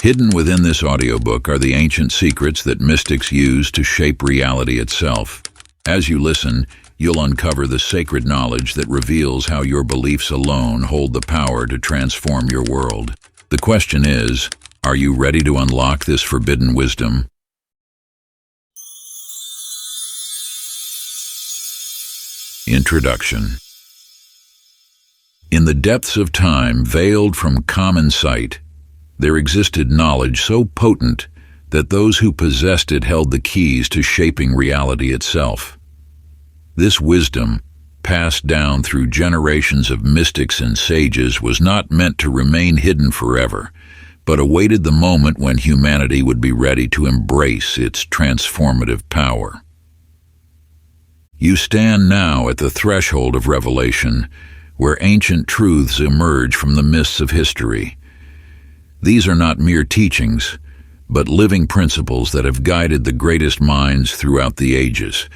Hidden within this audiobook are the ancient secrets that mystics use to shape reality itself. As you listen, you'll uncover the sacred knowledge that reveals how your beliefs alone hold the power to transform your world. The question is, are you ready to unlock this forbidden wisdom? Introduction. In the depths of time, veiled from common sight, there existed knowledge so potent that those who possessed it held the keys to shaping reality itself. This wisdom, passed down through generations of mystics and sages, was not meant to remain hidden forever, but awaited the moment when humanity would be ready to embrace its transformative power. You stand now at the threshold of revelation, where ancient truths emerge from the mists of history. These are not mere teachings, but living principles that have guided the greatest minds throughout the ages.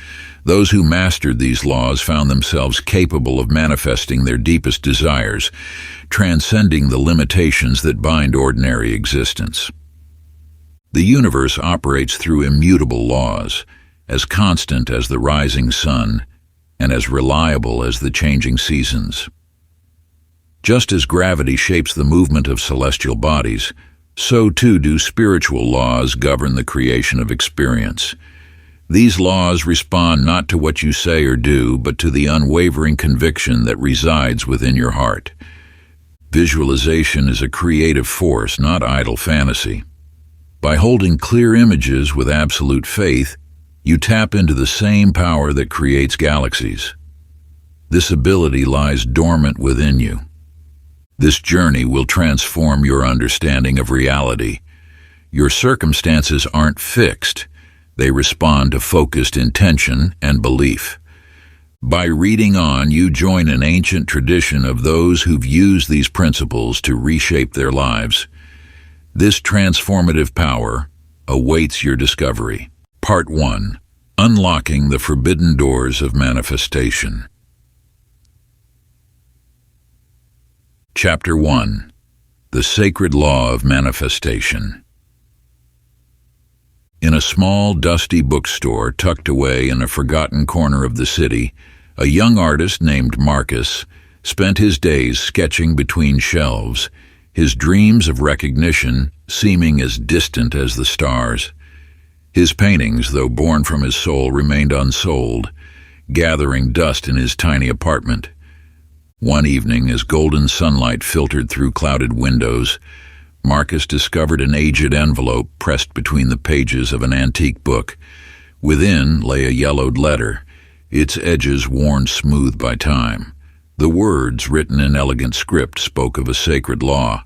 Those who mastered these laws found themselves capable of manifesting their deepest desires, transcending the limitations that bind ordinary existence. The universe operates through immutable laws, as constant as the rising sun, and as reliable as the changing seasons. Just as gravity shapes the movement of celestial bodies, so too do spiritual laws govern the creation of experience. These laws respond not to what you say or do, but to the unwavering conviction that resides within your heart. Visualization is a creative force, not idle fantasy. By holding clear images with absolute faith, you tap into the same power that creates galaxies. This ability lies dormant within you. This journey will transform your understanding of reality. Your circumstances aren't fixed. They respond to focused intention and belief. By reading on, you join an ancient tradition of those who've used these principles to reshape their lives. This transformative power awaits your discovery. Part 1. Unlocking the Forbidden Doors of Manifestation. Chapter 1. The Sacred Law of Manifestation. In a small, dusty bookstore tucked away in a forgotten corner of the city, a young artist named Marcus spent his days sketching between shelves, his dreams of recognition seeming as distant as the stars. His paintings, though born from his soul, remained unsold, gathering dust in his tiny apartment. One evening, as golden sunlight filtered through clouded windows, Marcus discovered an aged envelope pressed between the pages of an antique book. Within lay a yellowed letter, its edges worn smooth by time. The words, written in elegant script, spoke of a sacred law,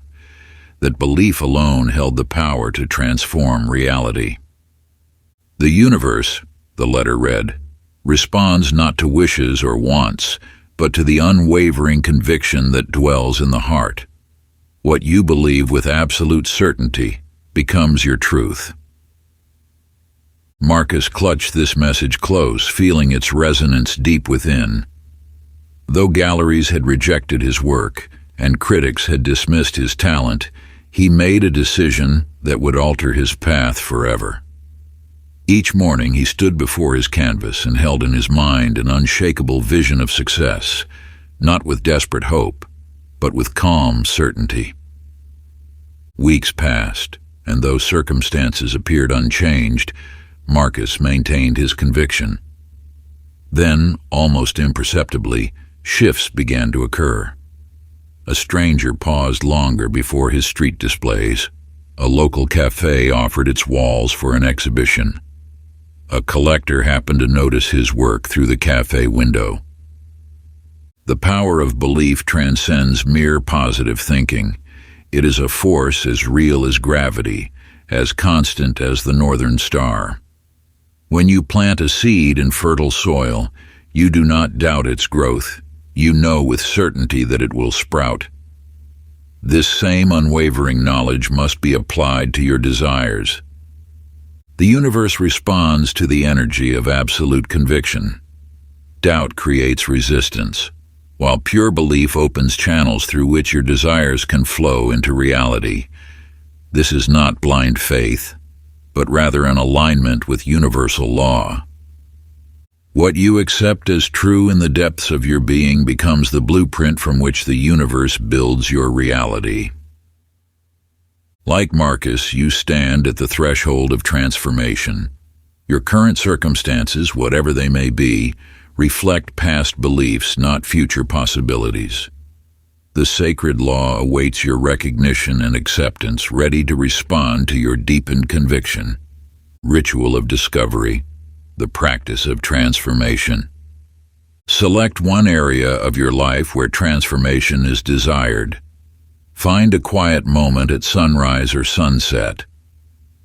that belief alone held the power to transform reality. The universe, the letter read, responds not to wishes or wants, but to the unwavering conviction that dwells in the heart. What you believe with absolute certainty becomes your truth. Marcus clutched this message close, feeling its resonance deep within. Though galleries had rejected his work and critics had dismissed his talent, he made a decision that would alter his path forever. Each morning he stood before his canvas and held in his mind an unshakable vision of success, not with desperate hope, but with calm certainty. Weeks passed, and though circumstances appeared unchanged, Marcus maintained his conviction. Then, almost imperceptibly, shifts began to occur. A stranger paused longer before his street displays. A local cafe offered its walls for an exhibition. A collector happened to notice his work through the cafe window. The power of belief transcends mere positive thinking. It is a force as real as gravity, as constant as the northern star. When you plant a seed in fertile soil, you do not doubt its growth. You know with certainty that it will sprout. This same unwavering knowledge must be applied to your desires. The universe responds to the energy of absolute conviction. Doubt creates resistance, while pure belief opens channels through which your desires can flow into reality. This is not blind faith, but rather an alignment with universal law. What you accept as true in the depths of your being becomes the blueprint from which the universe builds your reality. Like Marcus, you stand at the threshold of transformation. Your current circumstances, whatever they may be, reflect past beliefs, not future possibilities. The sacred law awaits your recognition and acceptance, ready to respond to your deepened conviction. Ritual of discovery, the practice of transformation. Select one area of your life where transformation is desired. Find a quiet moment at sunrise or sunset,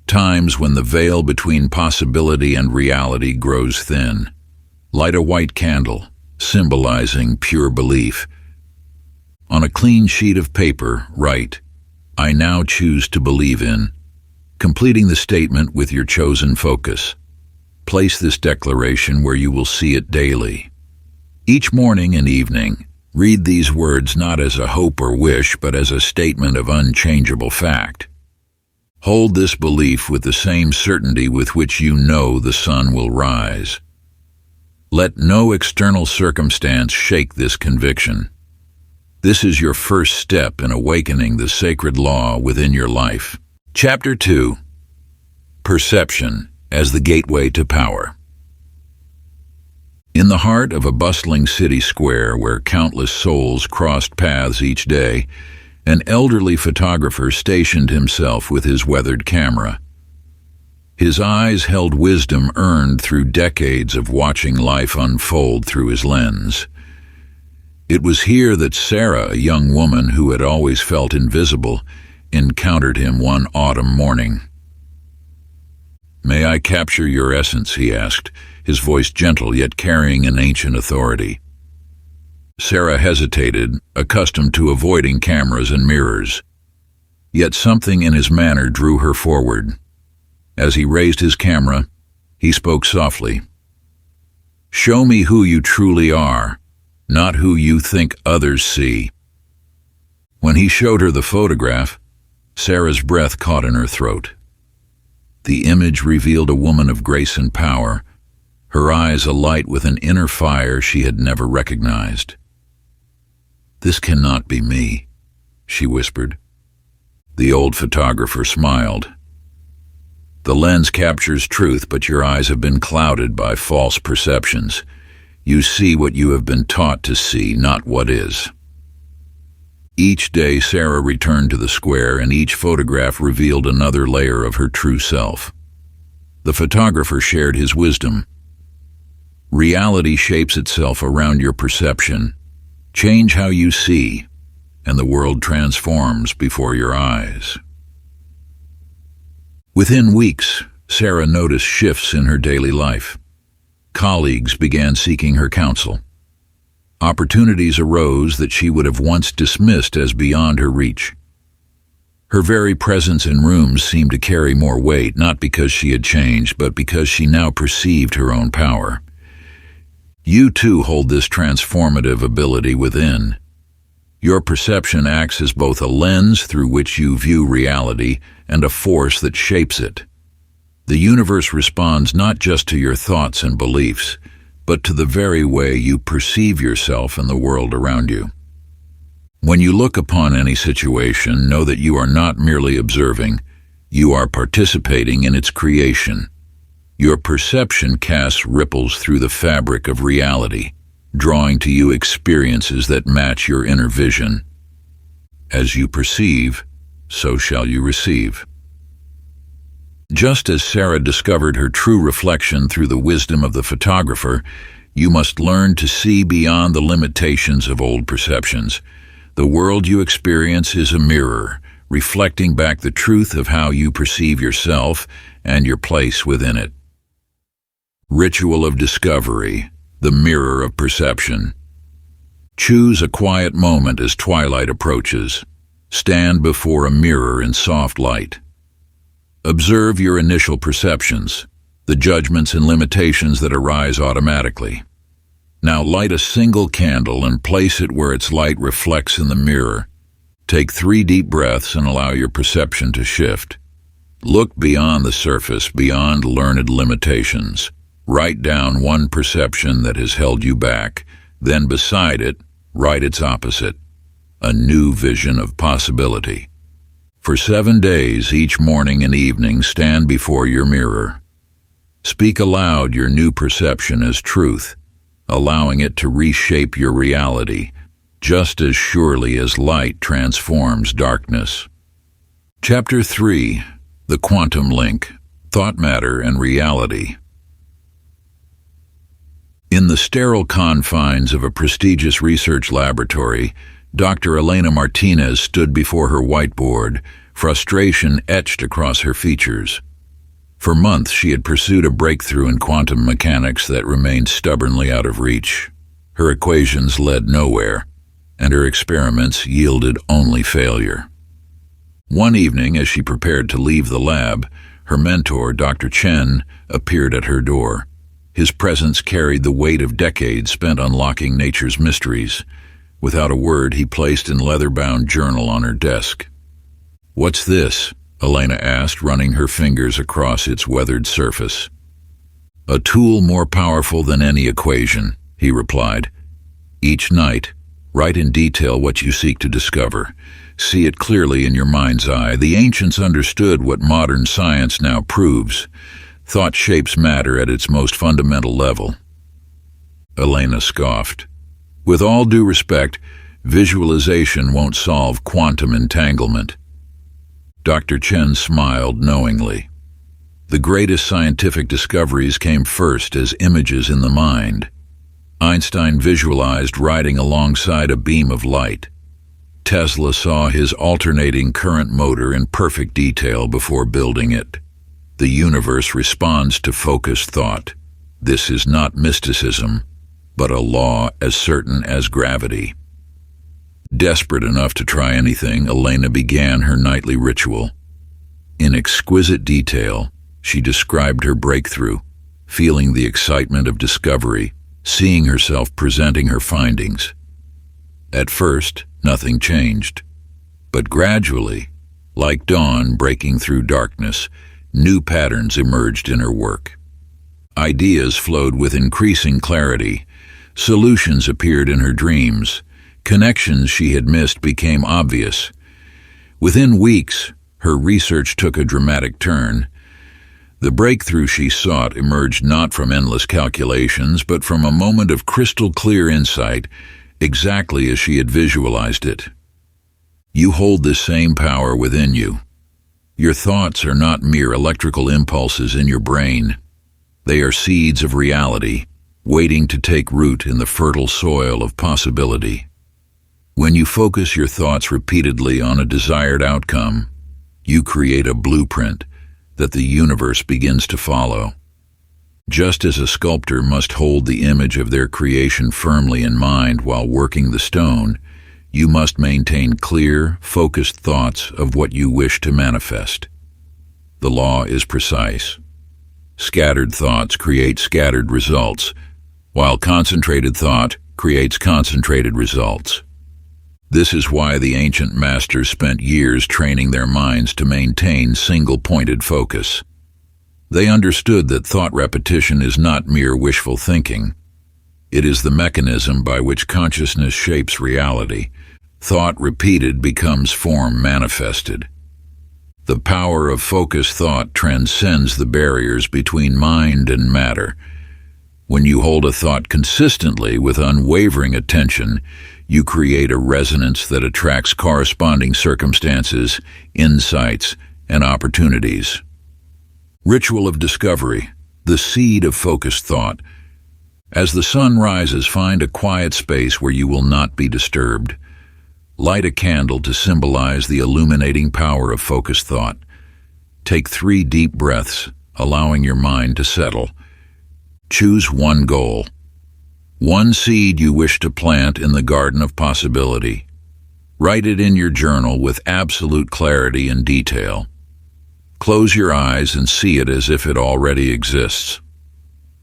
times when the veil between possibility and reality grows thin. Light a white candle, symbolizing pure belief. On a clean sheet of paper, write, "I now choose to believe in," completing the statement with your chosen focus. Place this declaration where you will see it daily. Each morning and evening, read these words not as a hope or wish, but as a statement of unchangeable fact. Hold this belief with the same certainty with which you know the sun will rise. Let no external circumstance shake this conviction. This is your first step in awakening the sacred law within your life. Chapter 2. Perception as the Gateway to Power. In the heart of a bustling city square where countless souls crossed paths each day, an elderly photographer stationed himself with his weathered camera. His eyes held wisdom earned through decades of watching life unfold through his lens. It was here that Sarah, a young woman who had always felt invisible, encountered him one autumn morning. "May I capture your essence?" he asked, his voice gentle yet carrying an ancient authority. Sarah hesitated, accustomed to avoiding cameras and mirrors. Yet something in his manner drew her forward. As he raised his camera, he spoke softly. "Show me who you truly are, not who you think others see." When he showed her the photograph, Sarah's breath caught in her throat. The image revealed a woman of grace and power, her eyes alight with an inner fire she had never recognized. "This cannot be me," she whispered. The old photographer smiled. "The lens captures truth, but your eyes have been clouded by false perceptions. You see what you have been taught to see, not what is." Each day Sarah returned to the square, and each photograph revealed another layer of her true self. The photographer shared his wisdom. Reality shapes itself around your perception. Change how you see, and the world transforms before your eyes. Within weeks, Sarah noticed shifts in her daily life. Colleagues began seeking her counsel. Opportunities arose that she would have once dismissed as beyond her reach. Her very presence in rooms seemed to carry more weight, not because she had changed, but because she now perceived her own power. You too hold this transformative ability within. Your perception acts as both a lens through which you view reality and a force that shapes it. The universe responds not just to your thoughts and beliefs, but to the very way you perceive yourself and the world around you. When you look upon any situation, know that you are not merely observing, you are participating in its creation. Your perception casts ripples through the fabric of reality, drawing to you experiences that match your inner vision. As you perceive, so shall you receive. Just as Sarah discovered her true reflection through the wisdom of the photographer, you must learn to see beyond the limitations of old perceptions. The world you experience is a mirror, reflecting back the truth of how you perceive yourself and your place within it. Ritual of discovery, the mirror of perception. Choose a quiet moment as twilight approaches. Stand before a mirror in soft light. Observe your initial perceptions, the judgments and limitations that arise automatically. Now light a single candle and place it where its light reflects in the mirror. Take 3 deep breaths and allow your perception to shift. Look beyond the surface, beyond learned limitations. Write down one perception that has held you back. Then beside it, write its opposite. A new vision of possibility. For 7 days, each morning and evening, stand before your mirror. Speak aloud your new perception as truth, allowing it to reshape your reality, just as surely as light transforms darkness. Chapter 3. The Quantum Link, Thought Matter and Reality. In the sterile confines of a prestigious research laboratory, Dr. Elena Martinez stood before her whiteboard, frustration etched across her features. For months she had pursued a breakthrough in quantum mechanics that remained stubbornly out of reach. Her equations led nowhere, and her experiments yielded only failure. One evening, as she prepared to leave the lab, her mentor, Dr. Chen, appeared at her door. His presence carried the weight of decades spent unlocking nature's mysteries. Without a word, he placed an leather-bound journal on her desk. "What's this?" Elena asked, running her fingers across its weathered surface. "A tool more powerful than any equation," he replied. "Each night, write in detail what you seek to discover. See it clearly in your mind's eye. The ancients understood what modern science now proves. Thought shapes matter at its most fundamental level." Elena scoffed. "With all due respect, visualization won't solve quantum entanglement." Dr. Chen smiled knowingly. The greatest scientific discoveries came first as images in the mind. Einstein visualized riding alongside a beam of light. Tesla saw his alternating current motor in perfect detail before building it. The universe responds to focused thought. This is not mysticism, but a law as certain as gravity. Desperate enough to try anything, Elena began her nightly ritual. In exquisite detail, she described her breakthrough, feeling the excitement of discovery, seeing herself presenting her findings. At first, nothing changed, but gradually, like dawn breaking through darkness, new patterns emerged in her work. Ideas flowed with increasing clarity. Solutions appeared in her dreams. Connections she had missed became obvious. Within weeks, her research took a dramatic turn. The breakthrough she sought emerged not from endless calculations, but from a moment of crystal-clear insight, exactly as she had visualized it. You hold this same power within you. Your thoughts are not mere electrical impulses in your brain. They are seeds of reality, waiting to take root in the fertile soil of possibility. When you focus your thoughts repeatedly on a desired outcome, you create a blueprint that the universe begins to follow. Just as a sculptor must hold the image of their creation firmly in mind while working the stone, you must maintain clear, focused thoughts of what you wish to manifest. The law is precise. Scattered thoughts create scattered results, while concentrated thought creates concentrated results. This is why the ancient masters spent years training their minds to maintain single-pointed focus. They understood that thought repetition is not mere wishful thinking. It is the mechanism by which consciousness shapes reality. Thought repeated becomes form manifested. The power of focused thought transcends the barriers between mind and matter. When you hold a thought consistently with unwavering attention, you create a resonance that attracts corresponding circumstances, insights, and opportunities. Ritual of discovery, the seed of focused thought. As the sun rises, find a quiet space where you will not be disturbed. Light a candle to symbolize the illuminating power of focused thought. Take 3 deep breaths, allowing your mind to settle. Choose one goal. One seed you wish to plant in the garden of possibility. Write it in your journal with absolute clarity and detail. Close your eyes and see it as if it already exists.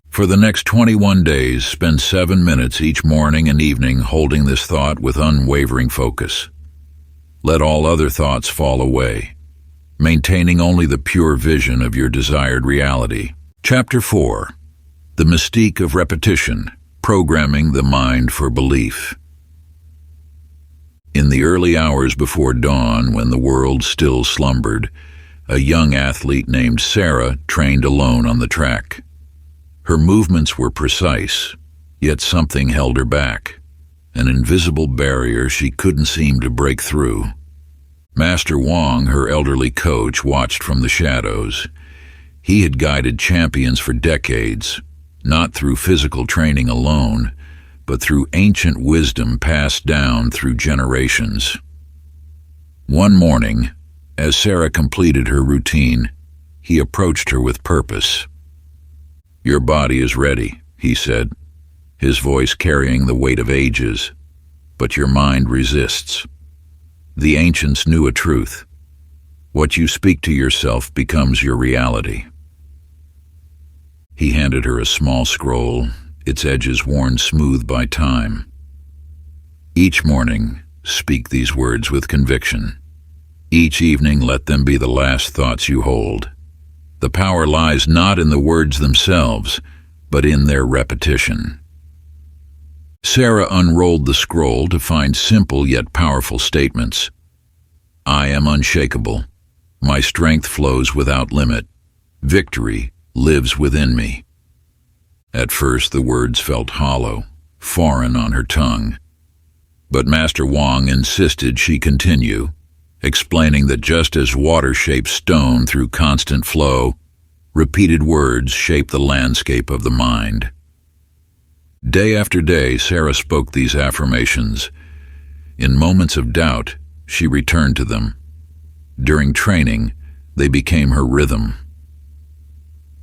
For the next 21 days, spend 7 minutes each morning and evening holding this thought with unwavering focus. Let all other thoughts fall away, maintaining only the pure vision of your desired reality. Chapter 4. The Mystique of Repetition, Programming the Mind for Belief. In the early hours before dawn, when the world still slumbered, a young athlete named Sarah trained alone on the track. Her movements were precise, yet something held her back, an invisible barrier she couldn't seem to break through. Master Wang, her elderly coach, watched from the shadows. He had guided champions for decades, not through physical training alone, but through ancient wisdom passed down through generations. One morning, as Sarah completed her routine, he approached her with purpose. "Your body is ready," he said, his voice carrying the weight of ages, "but your mind resists." The ancients knew a truth. What you speak to yourself becomes your reality. He handed her a small scroll, its edges worn smooth by time. Each morning, speak these words with conviction. Each evening, let them be the last thoughts you hold. The power lies not in the words themselves, but in their repetition. Sarah unrolled the scroll to find simple yet powerful statements. "I am unshakable. My strength flows without limit. Victory lives within me." At first the words felt hollow, foreign on her tongue. But Master Wang insisted she continue, explaining that just as water shapes stone through constant flow, repeated words shape the landscape of the mind. Day after day, Sarah spoke these affirmations. In moments of doubt, she returned to them. During training, they became her rhythm.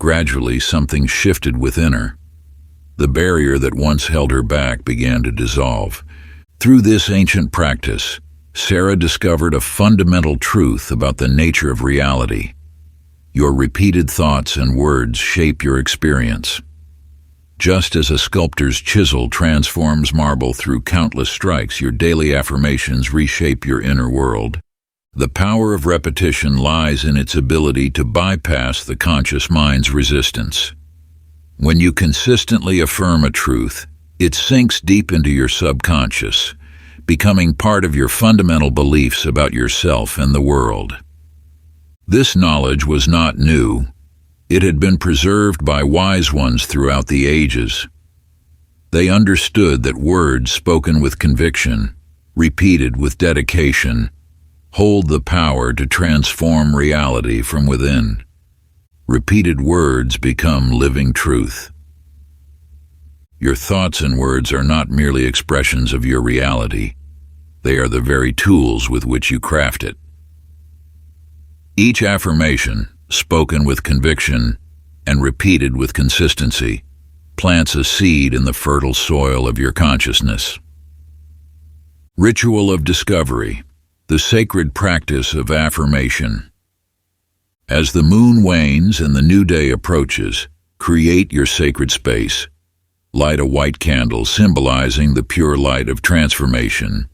Gradually, something shifted within her. The barrier that once held her back began to dissolve. Through this ancient practice, Sarah discovered a fundamental truth about the nature of reality. Your repeated thoughts and words shape your experience. Just as a sculptor's chisel transforms marble through countless strikes, your daily affirmations reshape your inner world. The power of repetition lies in its ability to bypass the conscious mind's resistance. When you consistently affirm a truth, it sinks deep into your subconscious, becoming part of your fundamental beliefs about yourself and the world. This knowledge was not new. It had been preserved by wise ones throughout the ages. They understood that words spoken with conviction, repeated with dedication, hold the power to transform reality from within. Repeated words become living truth. Your thoughts and words are not merely expressions of your reality. They are the very tools with which you craft it. Each affirmation, spoken with conviction and repeated with consistency, plants a seed in the fertile soil of your consciousness. Ritual of Discovery, the sacred practice of affirmation. As the moon wanes and the new day approaches, create your sacred space. Light a white candle symbolizing the pure light of transformation.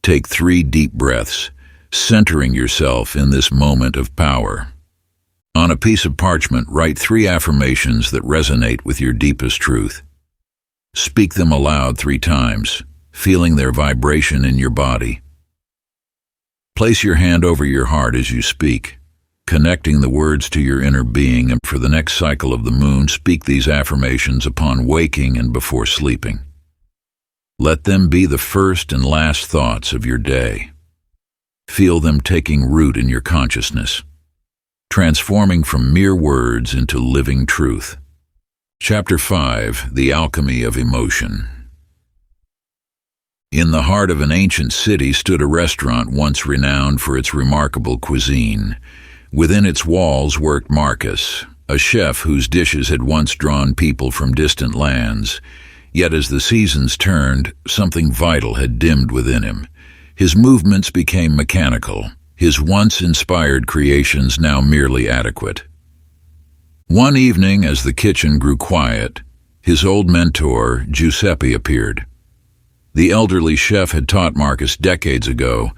Take 3 deep breaths, centering yourself in this moment of power. On a piece of parchment, write 3 affirmations that resonate with your deepest truth. Speak them aloud 3 times, feeling their vibration in your body. Place your hand over your heart as you speak, connecting the words to your inner being, and for the next cycle of the moon, speak these affirmations upon waking and before sleeping. Let them be the first and last thoughts of your day. Feel them taking root in your consciousness, transforming from mere words into living truth. Chapter 5. The Alchemy of Emotion. In the heart of an ancient city stood a restaurant once renowned for its remarkable cuisine. Within its walls worked Marcus, a chef whose dishes had once drawn people from distant lands. Yet as the seasons turned, something vital had dimmed within him. His movements became mechanical, his once inspired creations now merely adequate. One evening, as the kitchen grew quiet, his old mentor, Giuseppe, appeared. The elderly chef had taught Marcus decades ago,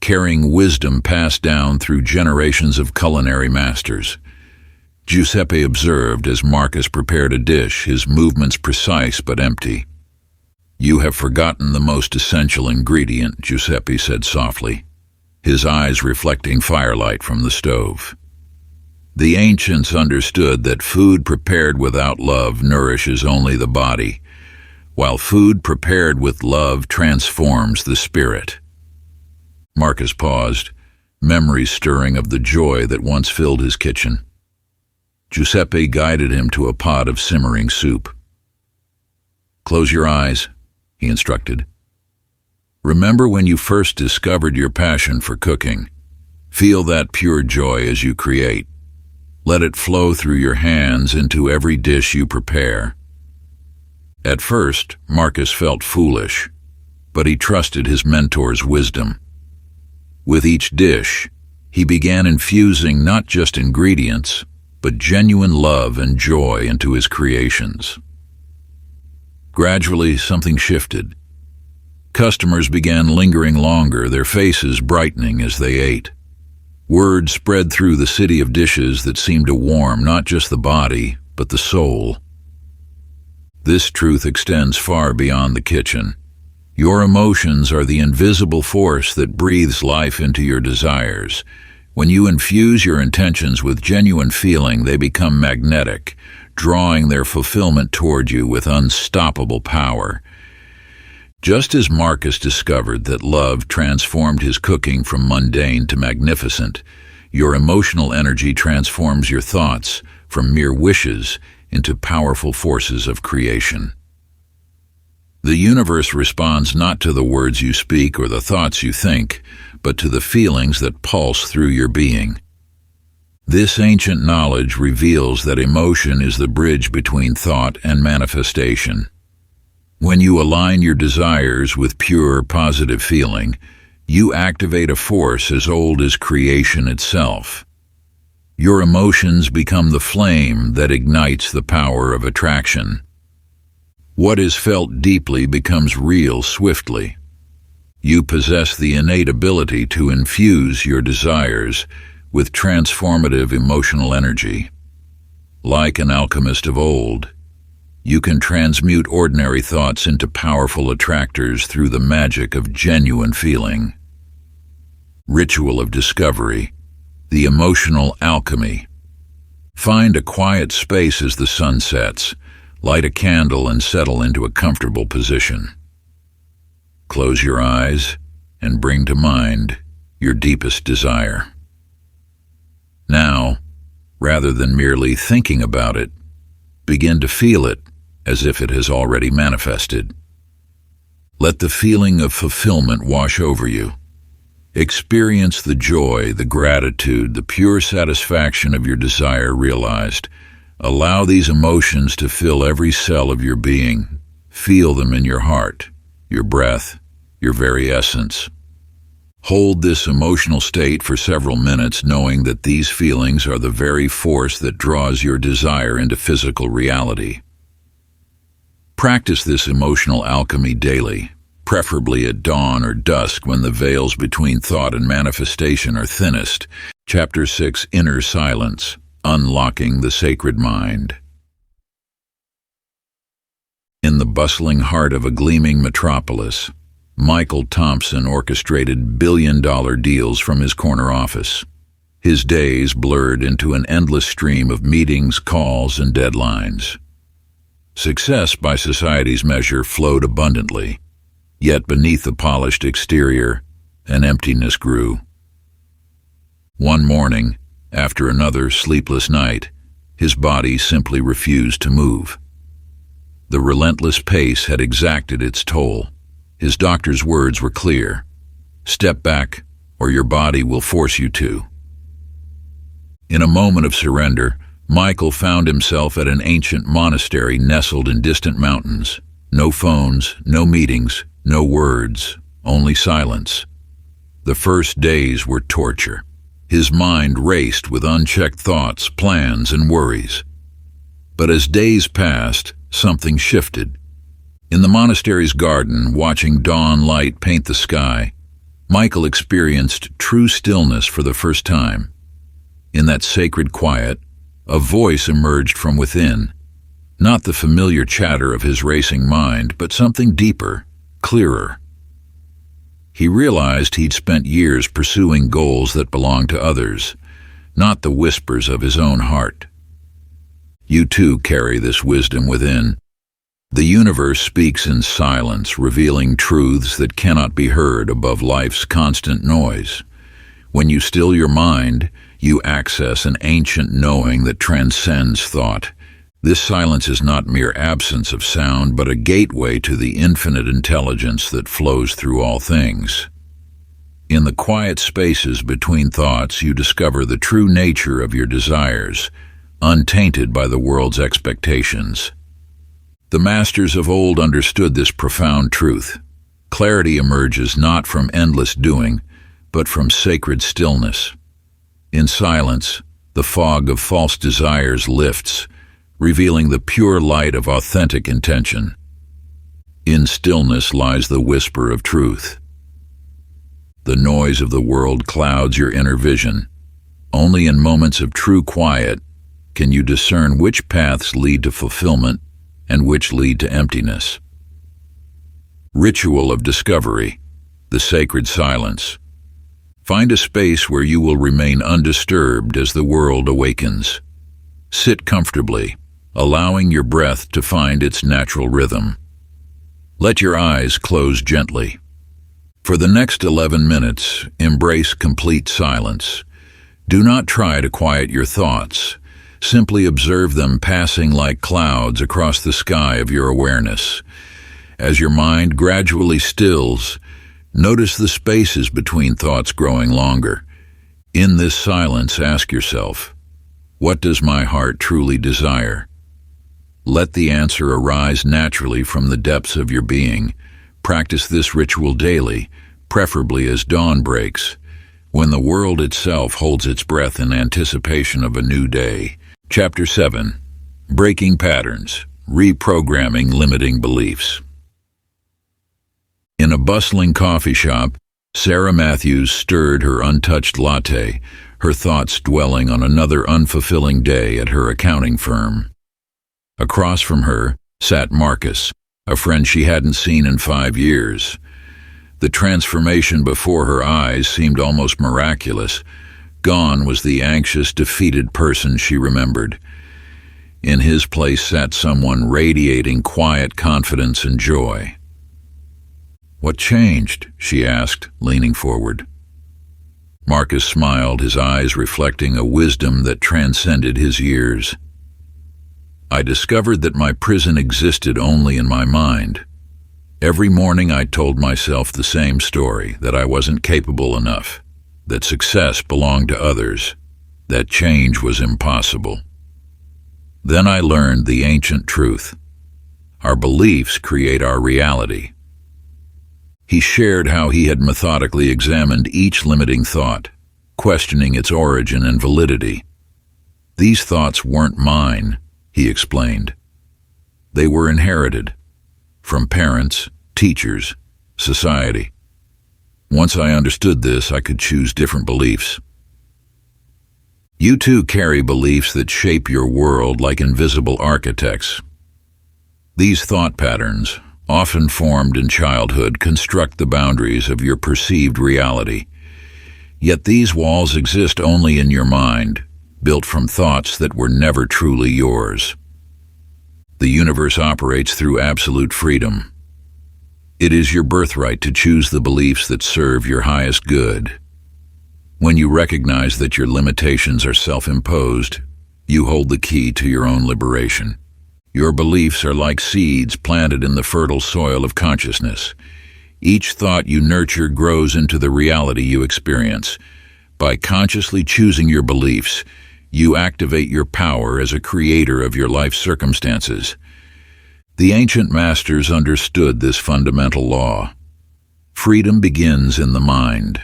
carrying wisdom passed down through generations of culinary masters. Giuseppe observed as Marcus prepared a dish, his movements precise but empty. "You have forgotten the most essential ingredient," Giuseppe said softly, his eyes reflecting firelight from the stove. The ancients understood that food prepared without love nourishes only the body, while food prepared with love transforms the spirit. Marcus paused, memories stirring of the joy that once filled his kitchen. Giuseppe guided him to a pot of simmering soup. "Close your eyes," he instructed. "Remember when you first discovered your passion for cooking. Feel that pure joy as you create. Let it flow through your hands into every dish you prepare." At first, Marcus felt foolish, but he trusted his mentor's wisdom. With each dish, he began infusing not just ingredients, but genuine love and joy into his creations. Gradually, something shifted. Customers began lingering longer, their faces brightening as they ate. Word spread through the city of dishes that seemed to warm not just the body, but the soul. This truth extends far beyond the kitchen. Your emotions are the invisible force that breathes life into your desires. When you infuse your intentions with genuine feeling, they become magnetic, drawing their fulfillment toward you with unstoppable power. Just as Marcus discovered that love transformed his cooking from mundane to magnificent, your emotional energy transforms your thoughts from mere wishes into powerful forces of creation. The universe responds not to the words you speak or the thoughts you think, but to the feelings that pulse through your being. This ancient knowledge reveals that emotion is the bridge between thought and manifestation. When you align your desires with pure, positive feeling, you activate a force as old as creation itself. Your emotions become the flame that ignites the power of attraction. What is felt deeply becomes real swiftly. You possess the innate ability to infuse your desires with transformative emotional energy. Like an alchemist of old, you can transmute ordinary thoughts into powerful attractors through the magic of genuine feeling. Ritual of discovery, the emotional alchemy. Find a quiet space as the sun sets, light a candle and settle into a comfortable position. Close your eyes and bring to mind your deepest desire. Now, rather than merely thinking about it, begin to feel it as if it has already manifested. Let the feeling of fulfillment wash over you. Experience the joy, the gratitude, the pure satisfaction of your desire realized. Allow these emotions to fill every cell of your being. Feel them in your heart, your breath, your very essence. Hold this emotional state for several minutes, knowing that these feelings are the very force that draws your desire into physical reality. Practice this emotional alchemy daily, preferably at dawn or dusk when the veils between thought and manifestation are thinnest. Chapter 6, Inner Silence. Unlocking the Sacred Mind. In the bustling heart of a gleaming metropolis, Michael Thompson orchestrated billion-dollar deals from his corner office. His days blurred into an endless stream of meetings, calls, and deadlines. Success by society's measure flowed abundantly, yet beneath the polished exterior, an emptiness grew. One morning, after another sleepless night, his body simply refused to move. The relentless pace had exacted its toll. His doctor's words were clear: "Step back, or your body will force you to." In a moment of surrender, Michael found himself at an ancient monastery nestled in distant mountains. No phones, no meetings, no words, only silence. The first days were torture. His mind raced with unchecked thoughts, plans, and worries. But as days passed, something shifted. In the monastery's garden, watching dawn light paint the sky, Michael experienced true stillness for the first time. In that sacred quiet, a voice emerged from within, not the familiar chatter of his racing mind, but something deeper, clearer. He realized he'd spent years pursuing goals that belonged to others, not the whispers of his own heart. You too carry this wisdom within. The universe speaks in silence, revealing truths that cannot be heard above life's constant noise. When you still your mind, you access an ancient knowing that transcends thought. This silence is not mere absence of sound, but a gateway to the infinite intelligence that flows through all things. In the quiet spaces between thoughts, you discover the true nature of your desires, untainted by the world's expectations. The masters of old understood this profound truth. Clarity emerges not from endless doing, but from sacred stillness. In silence, the fog of false desires lifts, revealing the pure light of authentic intention. In stillness lies the whisper of truth. The noise of the world clouds your inner vision. Only in moments of true quiet can you discern which paths lead to fulfillment and which lead to emptiness. Ritual of discovery, the sacred silence. Find a space where you will remain undisturbed as the world awakens. Sit comfortably, allowing your breath to find its natural rhythm. Let your eyes close gently. For the next 11 minutes, embrace complete silence. Do not try to quiet your thoughts. Simply observe them passing like clouds across the sky of your awareness. As your mind gradually stills, notice the spaces between thoughts growing longer. In this silence, ask yourself, what does my heart truly desire? Let the answer arise naturally from the depths of your being. Practice this ritual daily, preferably as dawn breaks, when the world itself holds its breath in anticipation of a new day. Chapter 7. Breaking Patterns, Reprogramming Limiting Beliefs. In a bustling coffee shop, Sarah Matthews stirred her untouched latte, her thoughts dwelling on another unfulfilling day at her accounting firm. Across from her sat Marcus, a friend she hadn't seen in 5 years. The transformation before her eyes seemed almost miraculous. Gone was the anxious, defeated person she remembered. In his place sat someone radiating quiet confidence and joy. "What changed?" she asked, leaning forward. Marcus smiled, his eyes reflecting a wisdom that transcended his years. "I discovered that my prison existed only in my mind. Every morning I told myself the same story, that I wasn't capable enough, that success belonged to others, that change was impossible. Then I learned the ancient truth. Our beliefs create our reality." He shared how he had methodically examined each limiting thought, questioning its origin and validity. "These thoughts weren't mine," he explained. "They were inherited from parents, teachers, society. Once I understood this, I could choose different beliefs." You too carry beliefs that shape your world like invisible architects. These thought patterns, often formed in childhood, construct the boundaries of your perceived reality. Yet these walls exist only in your mind, built from thoughts that were never truly yours. The universe operates through absolute freedom. It is your birthright to choose the beliefs that serve your highest good. When you recognize that your limitations are self-imposed, you hold the key to your own liberation. Your beliefs are like seeds planted in the fertile soil of consciousness. Each thought you nurture grows into the reality you experience. By consciously choosing your beliefs, you activate your power as a creator of your life circumstances. The ancient masters understood this fundamental law. Freedom begins in the mind.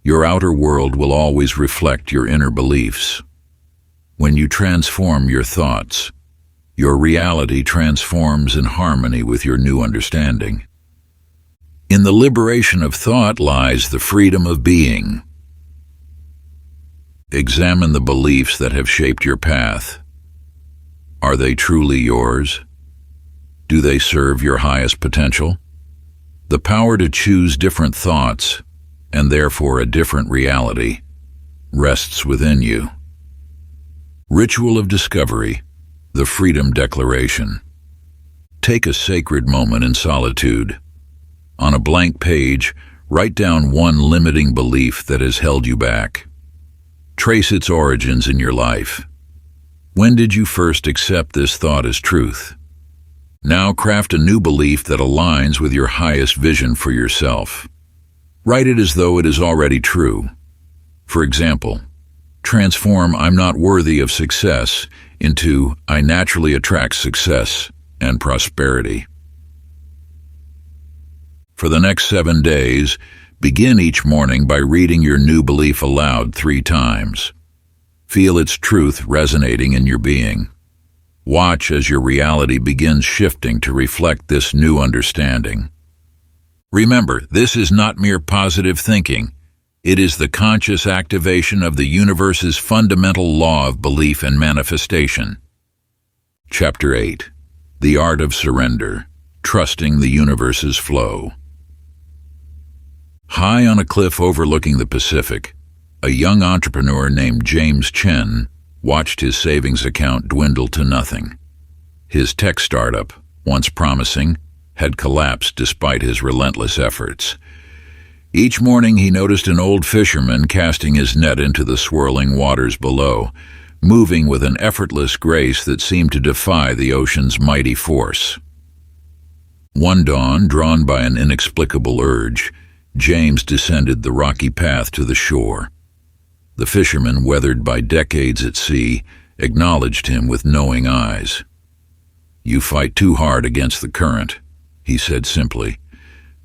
Your outer world will always reflect your inner beliefs. When you transform your thoughts, your reality transforms in harmony with your new understanding. In the liberation of thought lies the freedom of being. Examine the beliefs that have shaped your path. Are they truly yours? Do they serve your highest potential? The power to choose different thoughts, and therefore a different reality, rests within you. Ritual of discovery, the Freedom Declaration. Take a sacred moment in solitude. On a blank page, write down one limiting belief that has held you back. Trace its origins in your life. When did you first accept this thought as truth? Now craft a new belief that aligns with your highest vision for yourself. Write it as though it is already true. For example, transform "I'm not worthy of success" into "I naturally attract success and prosperity." For the next 7 days, begin each morning by reading your new belief aloud 3 times. Feel its truth resonating in your being. Watch as your reality begins shifting to reflect this new understanding. Remember, this is not mere positive thinking. It is the conscious activation of the universe's fundamental law of belief and manifestation. Chapter 8. The Art of Surrender. Trusting the Universe's Flow. High on a cliff overlooking the Pacific, a young entrepreneur named James Chen watched his savings account dwindle to nothing. His tech startup, once promising, had collapsed despite his relentless efforts. Each morning he noticed an old fisherman casting his net into the swirling waters below, moving with an effortless grace that seemed to defy the ocean's mighty force. One dawn, drawn by an inexplicable urge, James descended the rocky path to the shore. The fisherman, weathered by decades at sea, acknowledged him with knowing eyes. "You fight too hard against the current," he said simply,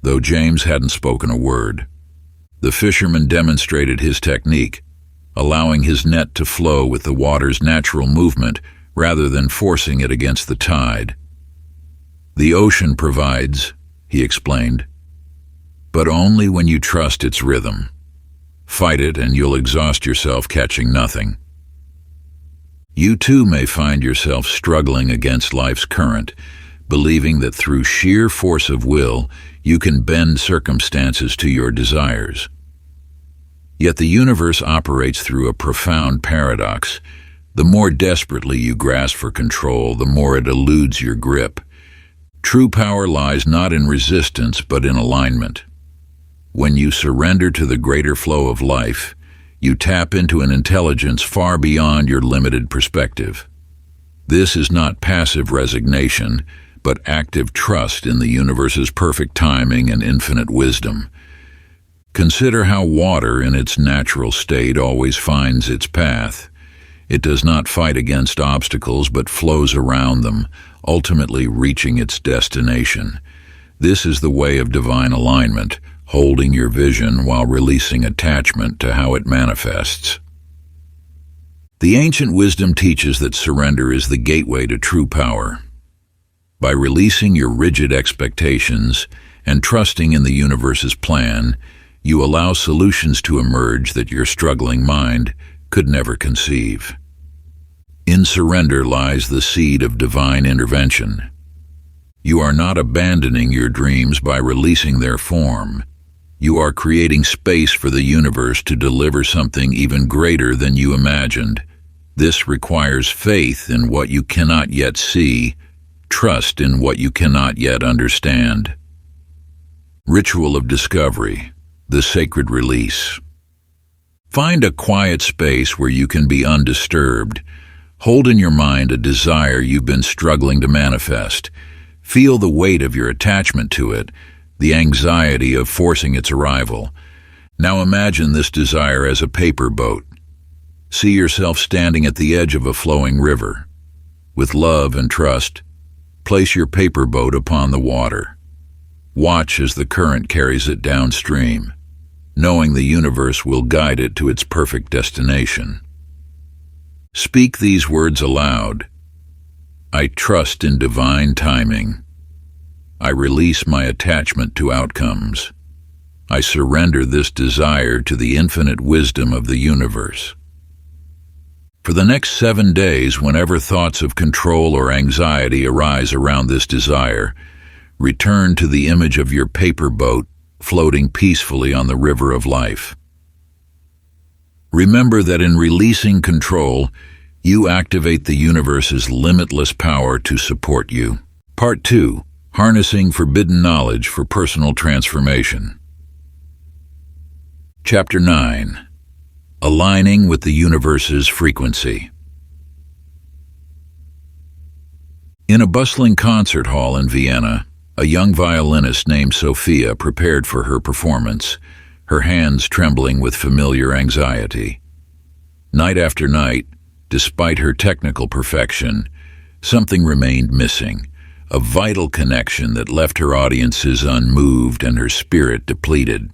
though James hadn't spoken a word. The fisherman demonstrated his technique, allowing his net to flow with the water's natural movement rather than forcing it against the tide. "The ocean provides," he explained, "but only when you trust its rhythm. Fight it and you'll exhaust yourself catching nothing." You too may find yourself struggling against life's current, believing that through sheer force of will you can bend circumstances to your desires. Yet the universe operates through a profound paradox. The more desperately you grasp for control, the more it eludes your grip. True power lies not in resistance but in alignment. When you surrender to the greater flow of life, you tap into an intelligence far beyond your limited perspective. This is not passive resignation, but active trust in the universe's perfect timing and infinite wisdom. Consider how water in its natural state always finds its path. It does not fight against obstacles but flows around them, ultimately reaching its destination. This is the way of divine alignment, holding your vision while releasing attachment to how it manifests. The ancient wisdom teaches that surrender is the gateway to true power. By releasing your rigid expectations and trusting in the universe's plan, you allow solutions to emerge that your struggling mind could never conceive. In surrender lies the seed of divine intervention. You are not abandoning your dreams by releasing their form. You are creating space for the universe to deliver something even greater than you imagined. This requires faith in what you cannot yet see, trust in what you cannot yet understand. Ritual of discovery, the sacred release. Find a quiet space where you can be undisturbed. Hold in your mind a desire you've been struggling to manifest. Feel the weight of your attachment to it, the anxiety of forcing its arrival. Now imagine this desire as a paper boat. See yourself standing at the edge of a flowing river. With love and trust, place your paper boat upon the water. Watch as the current carries it downstream, knowing the universe will guide it to its perfect destination. Speak these words aloud. I trust in divine timing. I release my attachment to outcomes. I surrender this desire to the infinite wisdom of the universe. For the next 7 days, whenever thoughts of control or anxiety arise around this desire, return to the image of your paper boat floating peacefully on the river of life. Remember that in releasing control, you activate the universe's limitless power to support you. Part 2. Harnessing Forbidden Knowledge for Personal Transformation. Chapter 9. Aligning with the universe's frequency. In a bustling concert hall in Vienna, a young violinist named Sophia prepared for her performance, her hands trembling with familiar anxiety. Night after night, despite her technical perfection, something remained missing, a vital connection that left her audiences unmoved and her spirit depleted.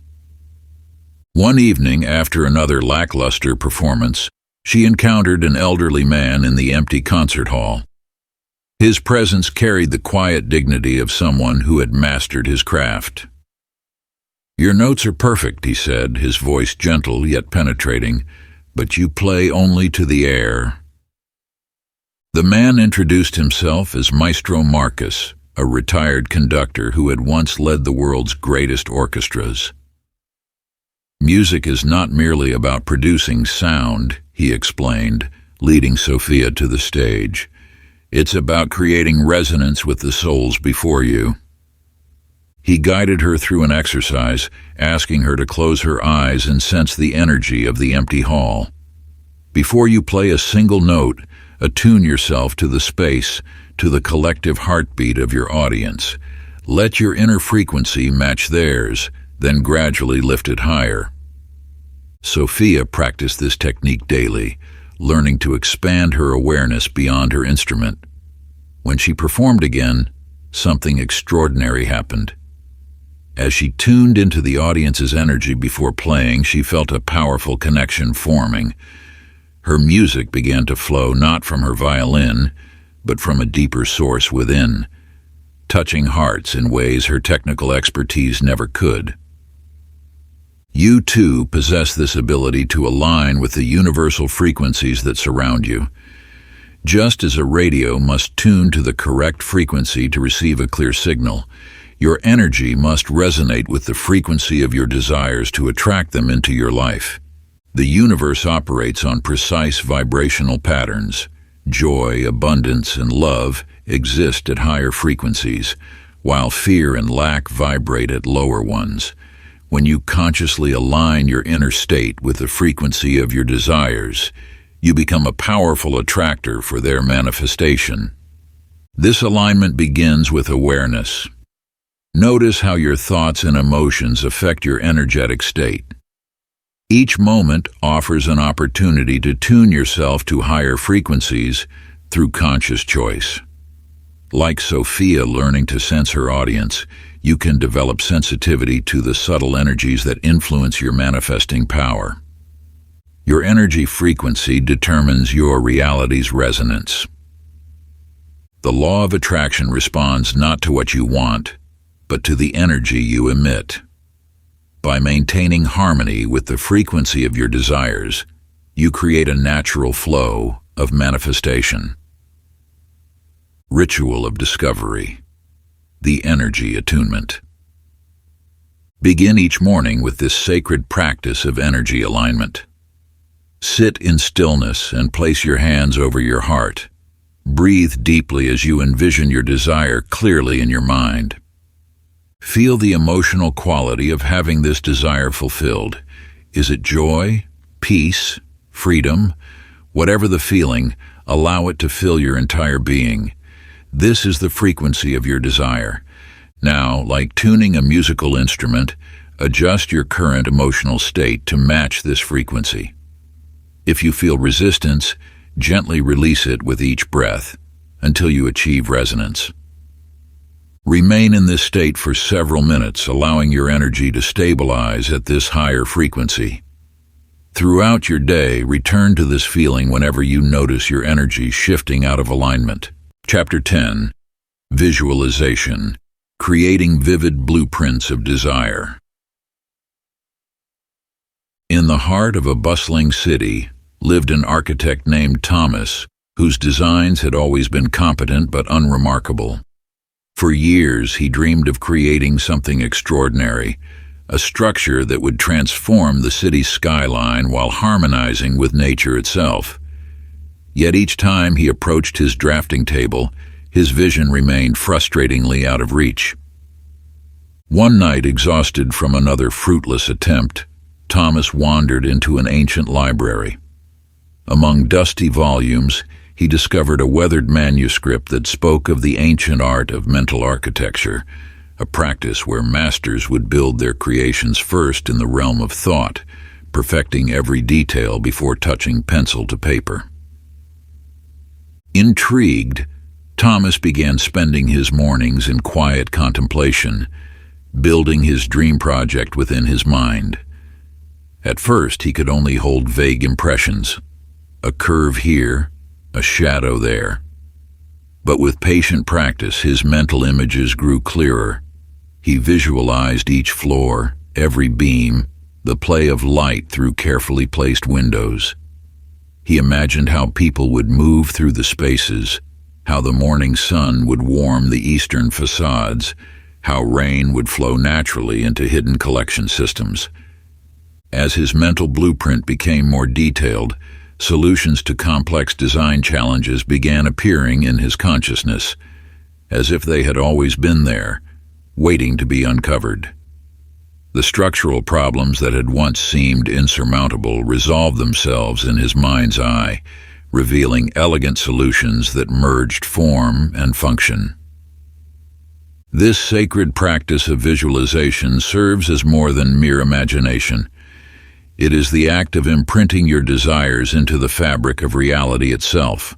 One evening, after another lackluster performance, she encountered an elderly man in the empty concert hall. His presence carried the quiet dignity of someone who had mastered his craft. "Your notes are perfect," he said, his voice gentle yet penetrating, "but you play only to the air." The man introduced himself as Maestro Marcus, a retired conductor who had once led the world's greatest orchestras. "Music is not merely about producing sound," he explained, leading Sophia to the stage. "It's about creating resonance with the souls before you." He guided her through an exercise, asking her to close her eyes and sense the energy of the empty hall. Before you play a single note, attune yourself to the space, to the collective heartbeat of your audience. Let your inner frequency match theirs, then gradually lift it higher. Sophia practiced this technique daily, learning to expand her awareness beyond her instrument. When she performed again, something extraordinary happened. As she tuned into the audience's energy before playing, she felt a powerful connection forming. Her music began to flow not from her violin, but from a deeper source within, touching hearts in ways her technical expertise never could. You too possess this ability to align with the universal frequencies that surround you. Just as a radio must tune to the correct frequency to receive a clear signal, your energy must resonate with the frequency of your desires to attract them into your life. The universe operates on precise vibrational patterns. Joy, abundance, and love exist at higher frequencies, while fear and lack vibrate at lower ones. When you consciously align your inner state with the frequency of your desires, you become a powerful attractor for their manifestation. This alignment begins with awareness. Notice how your thoughts and emotions affect your energetic state. Each moment offers an opportunity to tune yourself to higher frequencies through conscious choice. Like Sophia learning to sense her audience, you can develop sensitivity to the subtle energies that influence your manifesting power. Your energy frequency determines your reality's resonance. The law of attraction responds not to what you want, but to the energy you emit. By maintaining harmony with the frequency of your desires, you create a natural flow of manifestation. Ritual of discovery. The energy attunement. Begin each morning with this sacred practice of energy alignment. Sit in stillness and place your hands over your heart. Breathe deeply as you envision your desire clearly in your mind. Feel the emotional quality of having this desire fulfilled. Is it joy, peace, freedom? Whatever the feeling, allow it to fill your entire being. This is the frequency of your desire. Now, like tuning a musical instrument, adjust your current emotional state to match this frequency. If you feel resistance, gently release it with each breath until you achieve resonance. Remain in this state for several minutes, allowing your energy to stabilize at this higher frequency. Throughout your day, return to this feeling whenever you notice your energy shifting out of alignment. Chapter 10. Visualization. creating vivid blueprints of desire. In the heart of a bustling city lived an architect named Thomas, whose designs had always been competent but unremarkable. For years, he dreamed of creating something extraordinary, a structure that would transform the city's skyline while harmonizing with nature itself. Yet each time he approached his drafting table, his vision remained frustratingly out of reach. One night, exhausted from another fruitless attempt, Thomas wandered into an ancient library. Among dusty volumes, he discovered a weathered manuscript that spoke of the ancient art of mental architecture, a practice where masters would build their creations first in the realm of thought, perfecting every detail before touching pencil to paper. Intrigued, Thomas began spending his mornings in quiet contemplation, building his dream project within his mind. At first, he could only hold vague impressions, a curve here, a shadow there. But with patient practice, his mental images grew clearer. He visualized each floor, every beam, the play of light through carefully placed windows. He imagined how people would move through the spaces, how the morning sun would warm the eastern facades, how rain would flow naturally into hidden collection systems. As his mental blueprint became more detailed, solutions to complex design challenges began appearing in his consciousness, as if they had always been there, waiting to be uncovered. The structural problems that had once seemed insurmountable resolved themselves in his mind's eye, revealing elegant solutions that merged form and function. This sacred practice of visualization serves as more than mere imagination. It is the act of imprinting your desires into the fabric of reality itself.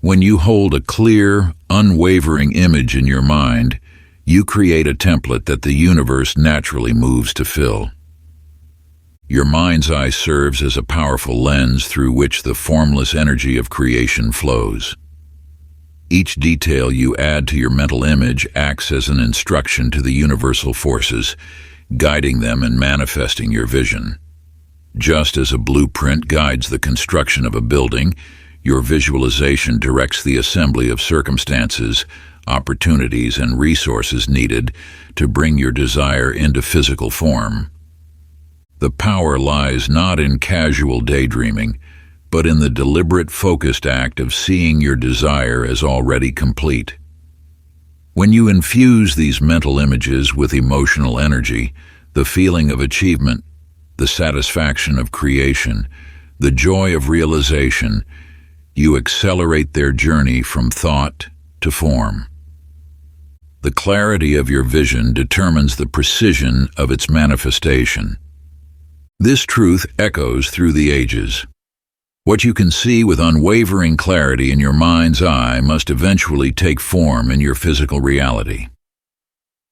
When you hold a clear, unwavering image in your mind, you create a template that the universe naturally moves to fill. Your mind's eye serves as a powerful lens through which the formless energy of creation flows. Each detail you add to your mental image acts as an instruction to the universal forces, guiding them and manifesting your vision. Just as a blueprint guides the construction of a building, your visualization directs the assembly of circumstances, opportunities, and resources needed to bring your desire into physical form. The power lies not in casual daydreaming, but in the deliberate, focused act of seeing your desire as already complete. When you infuse these mental images with emotional energy, the feeling of achievement, the satisfaction of creation, the joy of realization, you accelerate their journey from thought to form. The clarity of your vision determines the precision of its manifestation. This truth echoes through the ages. What you can see with unwavering clarity in your mind's eye must eventually take form in your physical reality.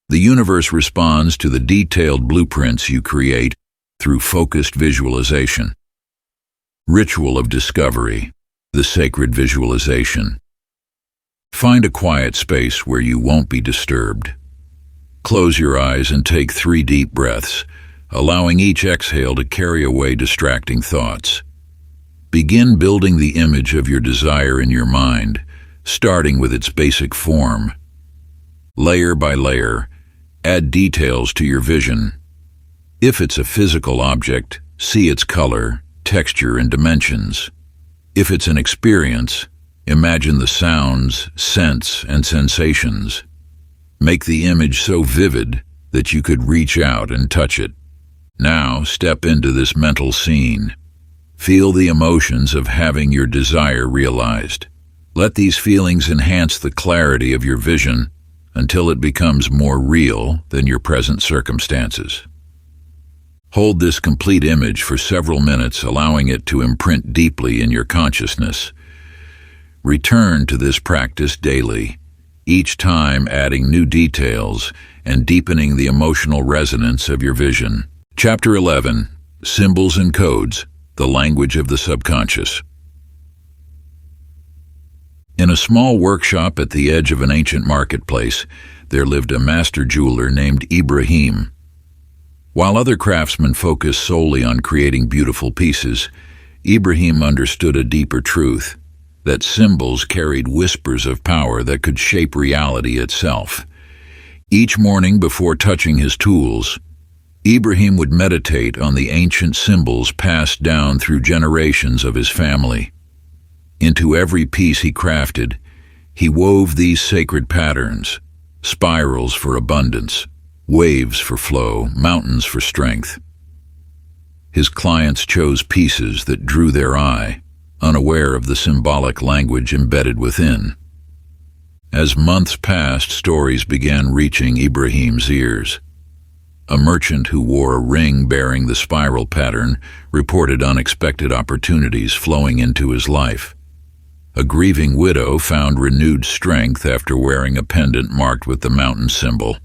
The universe responds to the detailed blueprints you create through focused visualization. Ritual of discovery, the sacred visualization. Find a quiet space where you won't be disturbed. Close your eyes and take 3 deep breaths, allowing each exhale to carry away distracting thoughts. Begin building the image of your desire in your mind, starting with its basic form. Layer by layer, add details to your vision. If it's a physical object, see its color, texture, and dimensions. If it's an experience, imagine the sounds, scents, and sensations. Make the image so vivid that you could reach out and touch it. Now, step into this mental scene. Feel the emotions of having your desire realized. Let these feelings enhance the clarity of your vision until it becomes more real than your present circumstances. Hold this complete image for several minutes, allowing it to imprint deeply in your consciousness. Return to this practice daily, each time adding new details and deepening the emotional resonance of your vision. Chapter 11: Symbols and Codes, the Language of the Subconscious. In In a small workshop at the edge of an ancient marketplace, there lived a master jeweler named Ibrahim. While other craftsmen focused solely on creating beautiful pieces, Ibrahim understood a deeper truth, that symbols carried whispers of power that could shape reality itself. Each morning before touching his tools, Ibrahim would meditate on the ancient symbols passed down through generations of his family. Into every piece he crafted, he wove these sacred patterns: spirals for abundance, waves for flow, mountains for strength. His clients chose pieces that drew their eye, unaware of the symbolic language embedded within. As months passed, stories began reaching Ibrahim's ears. A merchant who wore a ring bearing the spiral pattern reported unexpected opportunities flowing into his life. A grieving widow found renewed strength after wearing a pendant marked with the mountain symbol.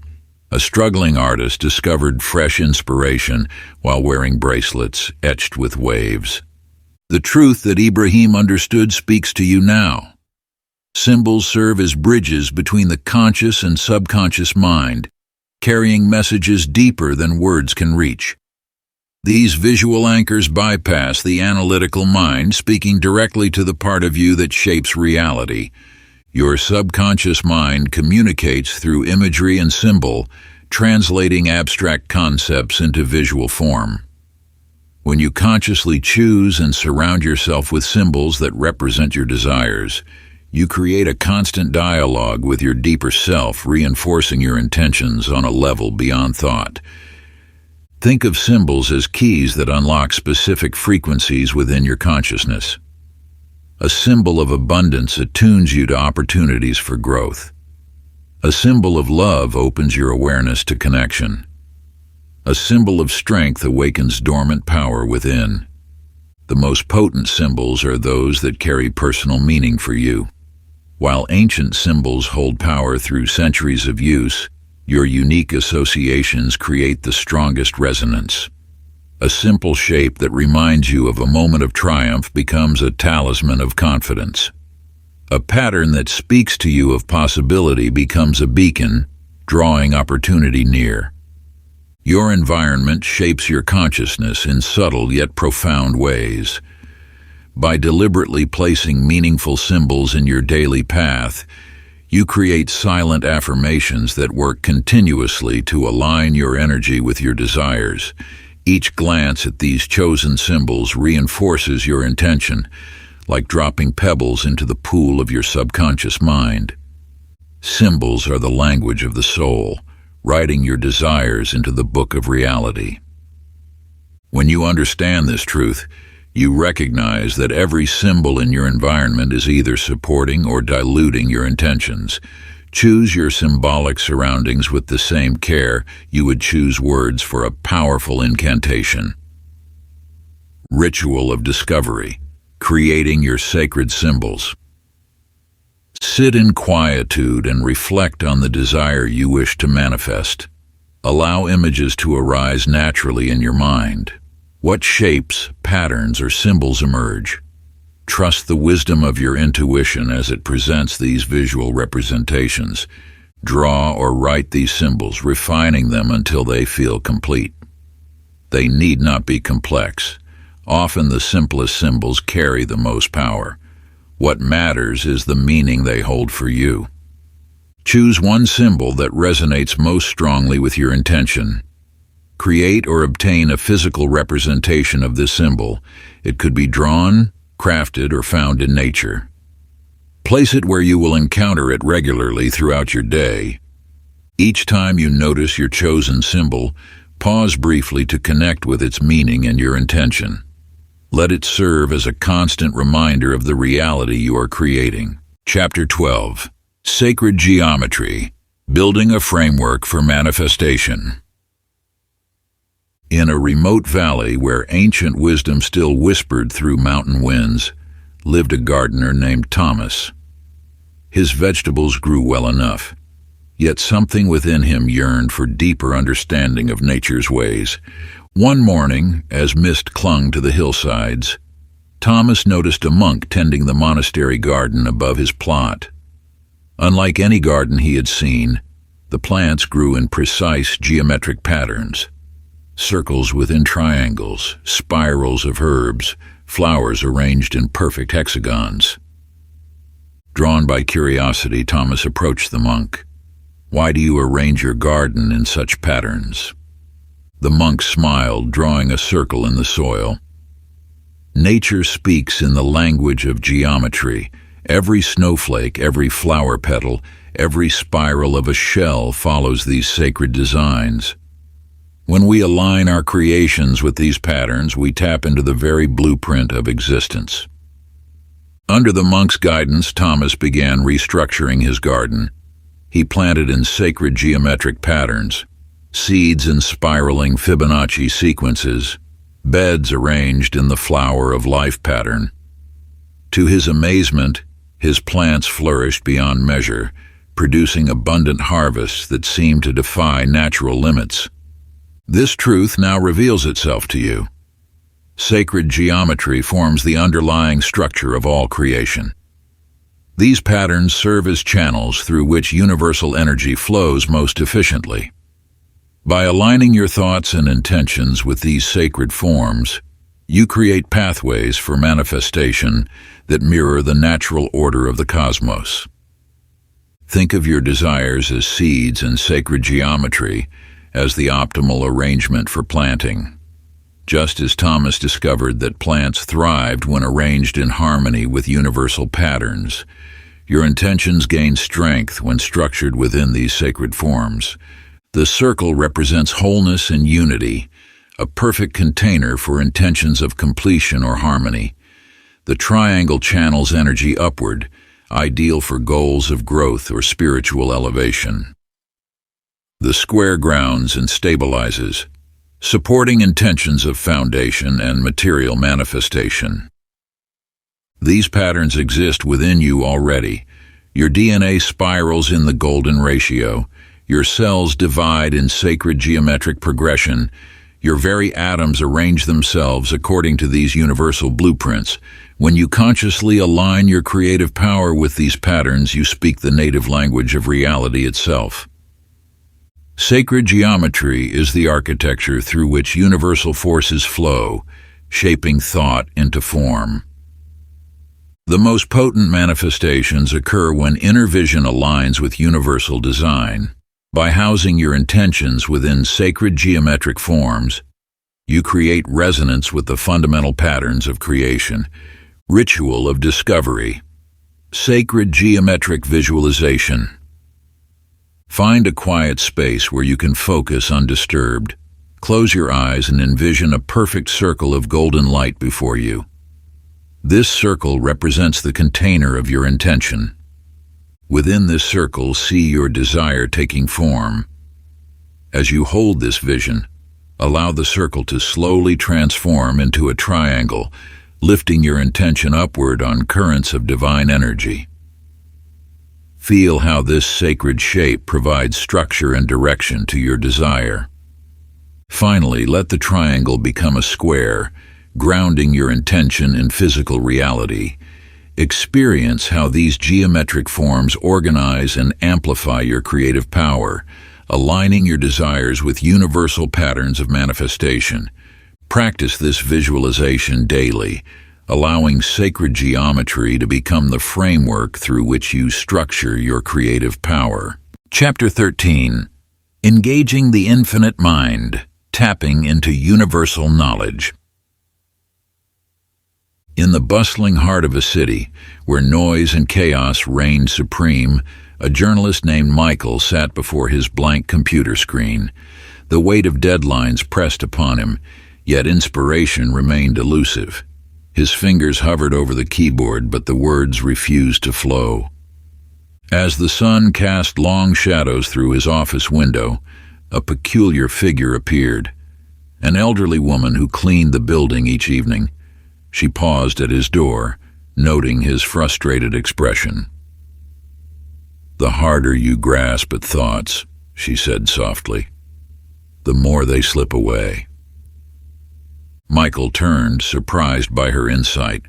A struggling artist discovered fresh inspiration while wearing bracelets etched with waves. The truth that Ibrahim understood speaks to you now. Symbols serve as bridges between the conscious and subconscious mind, carrying messages deeper than words can reach. These visual anchors bypass the analytical mind, speaking directly to the part of you that shapes reality. Your subconscious mind communicates through imagery and symbol, translating abstract concepts into visual form. When you consciously choose and surround yourself with symbols that represent your desires, you create a constant dialogue with your deeper self, reinforcing your intentions on a level beyond thought. Think of symbols as keys that unlock specific frequencies within your consciousness. A symbol of abundance attunes you to opportunities for growth. A symbol of love opens your awareness to connection. A symbol of strength awakens dormant power within. The most potent symbols are those that carry personal meaning for you. While ancient symbols hold power through centuries of use, your unique associations create the strongest resonance. A simple shape that reminds you of a moment of triumph becomes a talisman of confidence. A pattern that speaks to you of possibility becomes a beacon, drawing opportunity near. Your environment shapes your consciousness in subtle yet profound ways. By deliberately placing meaningful symbols in your daily path, you create silent affirmations that work continuously to align your energy with your desires. Each glance at these chosen symbols reinforces your intention, like dropping pebbles into the pool of your subconscious mind. Symbols are the language of the soul, writing your desires into the book of reality. When you understand this truth, you recognize that every symbol in your environment is either supporting or diluting your intentions. Choose your symbolic surroundings with the same care you would choose words for a powerful incantation. Ritual of discovery, creating your sacred symbols. Sit in quietude and reflect on the desire you wish to manifest. Allow images to arise naturally in your mind. What shapes, patterns, or symbols emerge? Trust the wisdom of your intuition as it presents these visual representations. Draw or write these symbols, refining them until they feel complete. They need not be complex. Often the simplest symbols carry the most power. What matters is the meaning they hold for you. Choose one symbol that resonates most strongly with your intention. Create or obtain a physical representation of this symbol. It could be drawn, crafted, or found in nature. Place it where you will encounter it regularly throughout your day. Each time you notice your chosen symbol, pause briefly to connect with its meaning and your intention. Let it serve as a constant reminder of the reality you are creating. Chapter 12. Sacred Geometry, Building a Framework for Manifestation. In a remote valley where ancient wisdom still whispered through mountain winds, lived a gardener named Thomas. His vegetables grew well enough, yet something within him yearned for deeper understanding of nature's ways. One morning, as mist clung to the hillsides, Thomas noticed a monk tending the monastery garden above his plot. Unlike any garden he had seen, the plants grew in precise geometric patterns. Circles within triangles, spirals of herbs, flowers arranged in perfect hexagons. Drawn by curiosity, Thomas approached the monk. "Why do you arrange your garden in such patterns?" The monk smiled, drawing a circle in the soil. "Nature speaks in the language of geometry. Every snowflake, every flower petal, every spiral of a shell follows these sacred designs. When we align our creations with these patterns, we tap into the very blueprint of existence." Under the monk's guidance, Thomas began restructuring his garden. He planted in sacred geometric patterns, seeds in spiraling Fibonacci sequences, beds arranged in the flower of life pattern. To his amazement, his plants flourished beyond measure, producing abundant harvests that seemed to defy natural limits. This truth now reveals itself to you. Sacred geometry forms the underlying structure of all creation. These patterns serve as channels through which universal energy flows most efficiently. By aligning your thoughts and intentions with these sacred forms, you create pathways for manifestation that mirror the natural order of the cosmos. Think of your desires as seeds in sacred geometry, as the optimal arrangement for planting. Just as Thomas discovered that plants thrived when arranged in harmony with universal patterns, your intentions gain strength when structured within these sacred forms. The circle represents wholeness and unity, a perfect container for intentions of completion or harmony. The triangle channels energy upward, ideal for goals of growth or spiritual elevation. The square grounds and stabilizes, supporting intentions of foundation and material manifestation. These patterns exist within you already. Your DNA spirals in the golden ratio. Your cells divide in sacred geometric progression. Your very atoms arrange themselves according to these universal blueprints. When you consciously align your creative power with these patterns, you speak the native language of reality itself. Sacred geometry is the architecture through which universal forces flow, shaping thought into form. The most potent manifestations occur when inner vision aligns with universal design. By housing your intentions within sacred geometric forms, you create resonance with the fundamental patterns of creation. Ritual of discovery. Sacred geometric visualization. Find a quiet space where you can focus undisturbed. Close your eyes and envision a perfect circle of golden light before you. This circle represents the container of your intention. Within this circle, see your desire taking form. As you hold this vision, allow the circle to slowly transform into a triangle, lifting your intention upward on currents of divine energy. Feel how this sacred shape provides structure and direction to your desire. Finally, let the triangle become a square, grounding your intention in physical reality. Experience how these geometric forms organize and amplify your creative power, aligning your desires with universal patterns of manifestation. Practice this visualization daily, allowing sacred geometry to become the framework through which you structure your creative power. Chapter 13. Engaging the Infinite Mind, Tapping into Universal Knowledge. In the bustling heart of a city, where noise and chaos reigned supreme, a journalist named Michael sat before his blank computer screen. The weight of deadlines pressed upon him, yet inspiration remained elusive. His fingers hovered over the keyboard, but the words refused to flow. As the sun cast long shadows through his office window, a peculiar figure appeared, an elderly woman who cleaned the building each evening. She paused at his door, noting his frustrated expression. "The harder you grasp at thoughts," she said softly, "the more they slip away." Michael turned, surprised by her insight.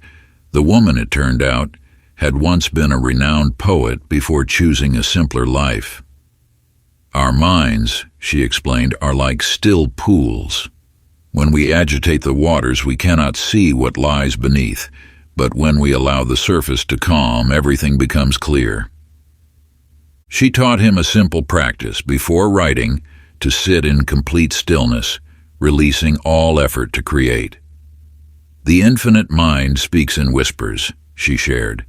The woman, it turned out, had once been a renowned poet before choosing a simpler life. Our minds, she explained, are like still pools. When we agitate the waters, we cannot see what lies beneath, but when we allow the surface to calm, everything becomes clear. She taught him a simple practice before writing, to sit in complete stillness, releasing all effort to create. The infinite mind speaks in whispers, she shared.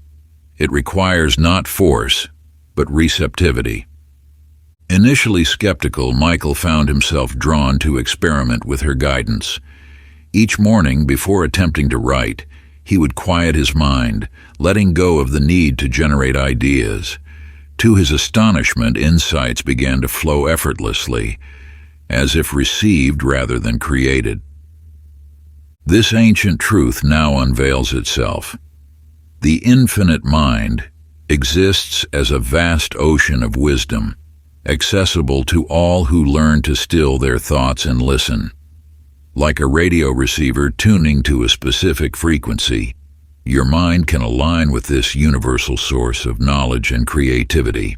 It requires not force, but receptivity. Initially skeptical, Michael found himself drawn to experiment with her guidance. Each morning, before attempting to write, he would quiet his mind, letting go of the need to generate ideas. To his astonishment, insights began to flow effortlessly, as if received rather than created. This ancient truth now unveils itself. The infinite mind exists as a vast ocean of wisdom, accessible to all who learn to still their thoughts and listen. Like a radio receiver tuning to a specific frequency, your mind can align with this universal source of knowledge and creativity.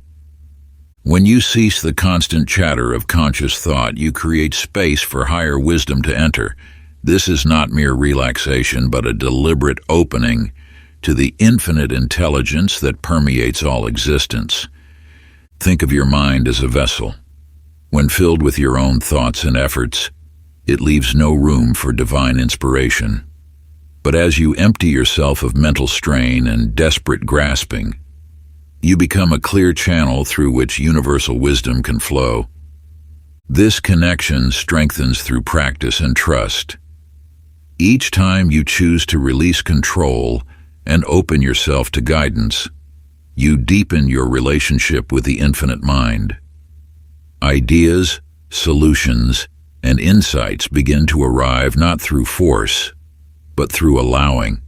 When you cease the constant chatter of conscious thought, you create space for higher wisdom to enter. This is not mere relaxation, but a deliberate opening to the infinite intelligence that permeates all existence. Think of your mind as a vessel. When filled with your own thoughts and efforts, it leaves no room for divine inspiration. But as you empty yourself of mental strain and desperate grasping, you become a clear channel through which universal wisdom can flow. This connection strengthens through practice and trust. Each time you choose to release control and open yourself to guidance, you deepen your relationship with the infinite mind. Ideas, solutions, and insights begin to arrive not through force, but through allowing.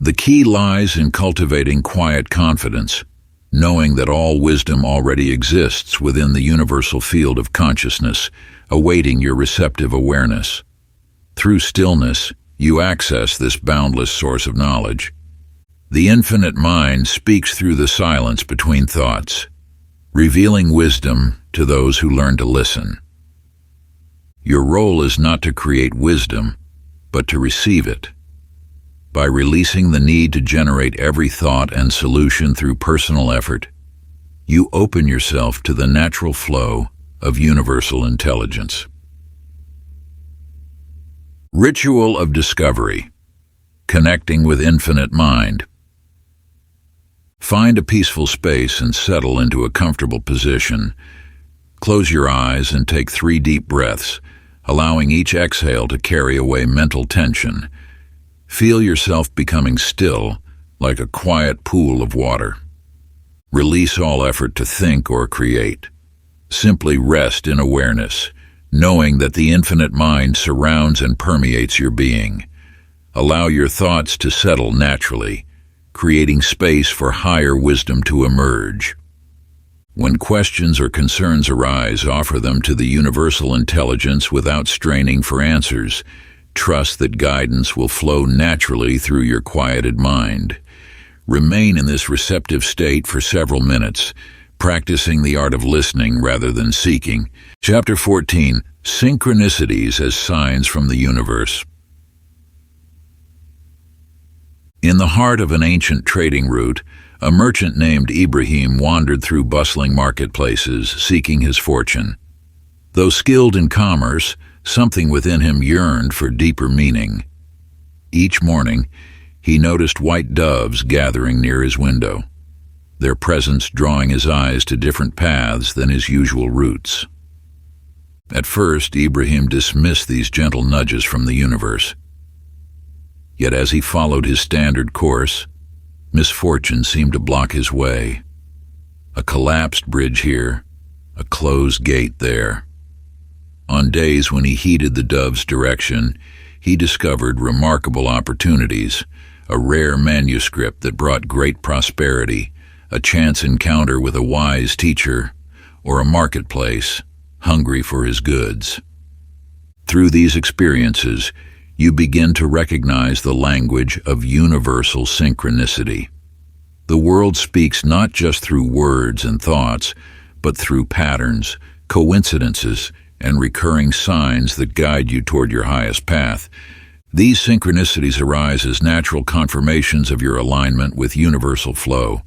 The key lies in cultivating quiet confidence, knowing that all wisdom already exists within the universal field of consciousness, awaiting your receptive awareness. Through stillness, you access this boundless source of knowledge. The infinite mind speaks through the silence between thoughts, revealing wisdom to those who learn to listen. Your role is not to create wisdom, but to receive it. By releasing the need to generate every thought and solution through personal effort, you open yourself to the natural flow of universal intelligence. Ritual of discovery. Connecting with infinite mind. Find a peaceful space and settle into a comfortable position. Close your eyes and take 3 deep breaths, allowing each exhale to carry away mental tension. Feel yourself becoming still, like a quiet pool of water. Release all effort to think or create. Simply rest in awareness, knowing that the infinite mind surrounds and permeates your being. Allow your thoughts to settle naturally, creating space for higher wisdom to emerge. When questions or concerns arise, offer them to the universal intelligence without straining for answers. Trust that guidance will flow naturally through your quieted mind. Remain in this receptive state for several minutes, practicing the art of listening rather than seeking. Chapter 14. Synchronicities as Signs from the Universe. In the heart of an ancient trading route, a merchant named Ibrahim wandered through bustling marketplaces, seeking his fortune. Though skilled in commerce, something within him yearned for deeper meaning. Each morning, he noticed white doves gathering near his window, their presence drawing his eyes to different paths than his usual routes. At first, Ibrahim dismissed these gentle nudges from the universe. Yet as he followed his standard course, misfortune seemed to block his way. A collapsed bridge here, a closed gate there. On days when he heeded the dove's direction, he discovered remarkable opportunities, a rare manuscript that brought great prosperity, a chance encounter with a wise teacher, or a marketplace hungry for his goods. Through these experiences, you begin to recognize the language of universal synchronicity. The world speaks not just through words and thoughts, but through patterns, coincidences, and recurring signs that guide you toward your highest path. These synchronicities arise as natural confirmations of your alignment with universal flow.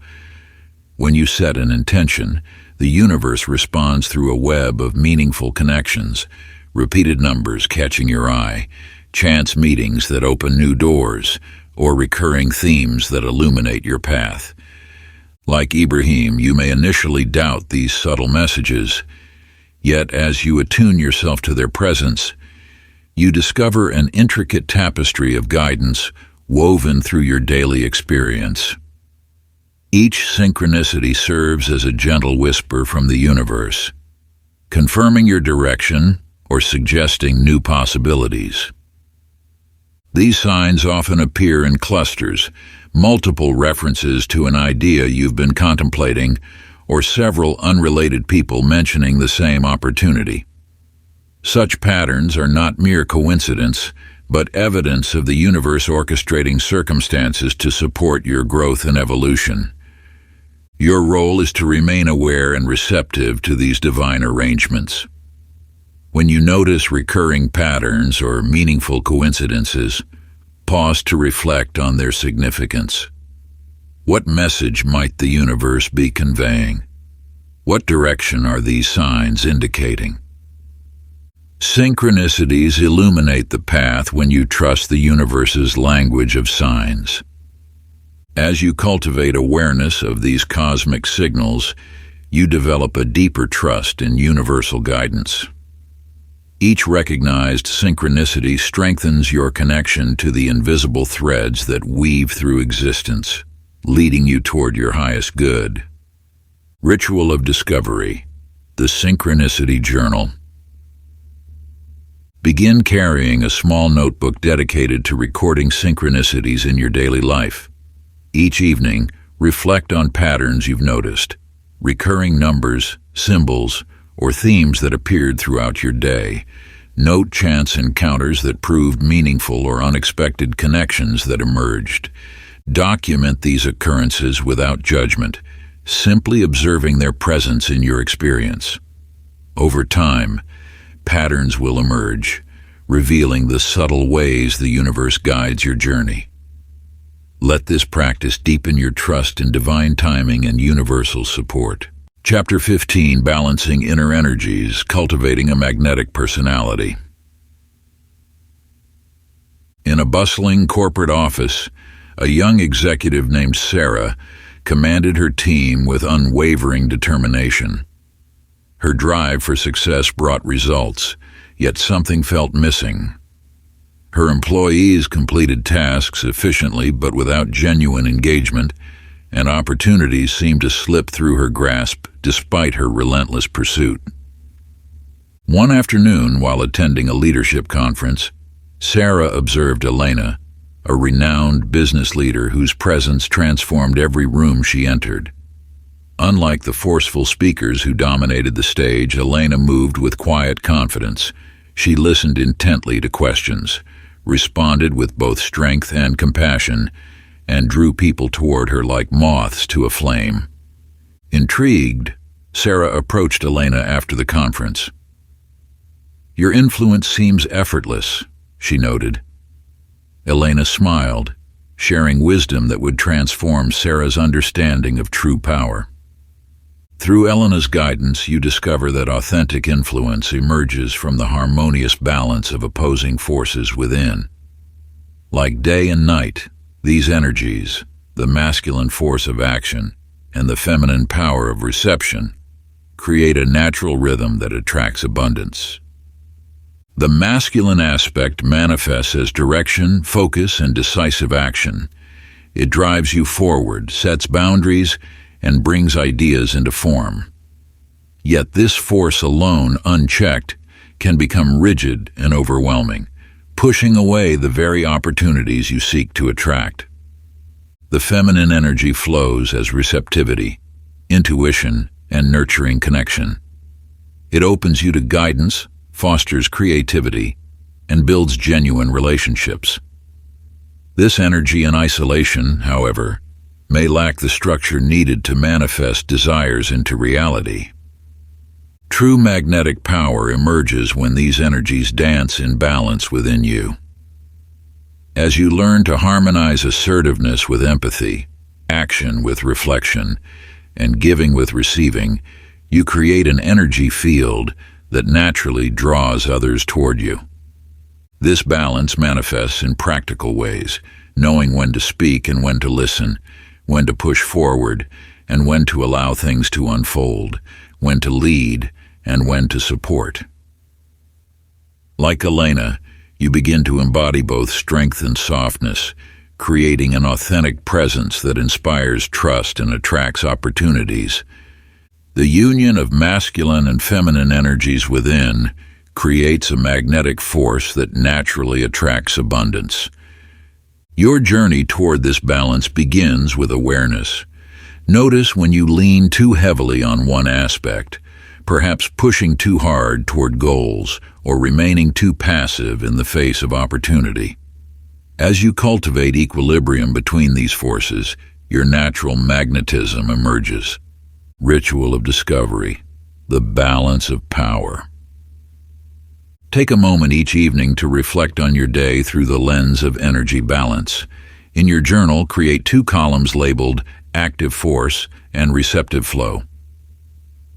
When you set an intention, the universe responds through a web of meaningful connections, repeated numbers catching your eye, chance meetings that open new doors, or recurring themes that illuminate your path. Like Ibrahim, you may initially doubt these subtle messages, yet as you attune yourself to their presence, you discover an intricate tapestry of guidance woven through your daily experience. Each synchronicity serves as a gentle whisper from the universe, confirming your direction or suggesting new possibilities. These signs often appear in clusters, multiple references to an idea you've been contemplating, or several unrelated people mentioning the same opportunity. Such patterns are not mere coincidence, but evidence of the universe orchestrating circumstances to support your growth and evolution. Your role is to remain aware and receptive to these divine arrangements. When you notice recurring patterns or meaningful coincidences, pause to reflect on their significance. What message might the universe be conveying? What direction are these signs indicating? Synchronicities illuminate the path when you trust the universe's language of signs. As you cultivate awareness of these cosmic signals, you develop a deeper trust in universal guidance. Each recognized synchronicity strengthens your connection to the invisible threads that weave through existence, leading you toward your highest good. Ritual of Discovery, the Synchronicity Journal. Begin carrying a small notebook dedicated to recording synchronicities in your daily life. Each evening, reflect on patterns you've noticed, recurring numbers, symbols, or themes that appeared throughout your day. Note chance encounters that proved meaningful or unexpected connections that emerged. Document these occurrences without judgment, simply observing their presence in your experience. Over time, patterns will emerge, revealing the subtle ways the universe guides your journey. Let this practice deepen your trust in divine timing and universal support. Chapter 15, Balancing Inner Energies, Cultivating a Magnetic Personality. In a bustling corporate office, a young executive named Sarah commanded her team with unwavering determination. Her drive for success brought results, yet something felt missing. Her employees completed tasks efficiently but without genuine engagement, and opportunities seemed to slip through her grasp despite her relentless pursuit. One afternoon, while attending a leadership conference, Sarah observed Elena, a renowned business leader whose presence transformed every room she entered. Unlike the forceful speakers who dominated the stage, Elena moved with quiet confidence. She listened intently to questions, responded with both strength and compassion, and drew people toward her like moths to a flame. Intrigued, Sarah approached Elena after the conference. "Your influence seems effortless," she noted. Elena smiled, sharing wisdom that would transform Sarah's understanding of true power. Through Elena's guidance, you discover that authentic influence emerges from the harmonious balance of opposing forces within. Like day and night, these energies, the masculine force of action and the feminine power of reception, create a natural rhythm that attracts abundance. The masculine aspect manifests as direction, focus, and decisive action. It drives you forward, sets boundaries, and brings ideas into form. Yet this force alone, unchecked, can become rigid and overwhelming, pushing away the very opportunities you seek to attract. The feminine energy flows as receptivity, intuition, and nurturing connection. It opens you to guidance, fosters creativity, and builds genuine relationships. This energy in isolation, however, may lack the structure needed to manifest desires into reality. True magnetic power emerges when these energies dance in balance within you. As you learn to harmonize assertiveness with empathy, action with reflection, and giving with receiving, you create an energy field that naturally draws others toward you. This balance manifests in practical ways, knowing when to speak and when to listen, when to push forward and when to allow things to unfold, when to lead and when to support. Like Elena, you begin to embody both strength and softness, creating an authentic presence that inspires trust and attracts opportunities. The union of masculine and feminine energies within creates a magnetic force that naturally attracts abundance. Your journey toward this balance begins with awareness. Notice when you lean too heavily on one aspect, perhaps pushing too hard toward goals or remaining too passive in the face of opportunity. As you cultivate equilibrium between these forces, your natural magnetism emerges. Ritual of discovery, the balance of power. Take a moment each evening to reflect on your day through the lens of energy balance. In your journal, create 2 columns labeled Active Force and Receptive Flow.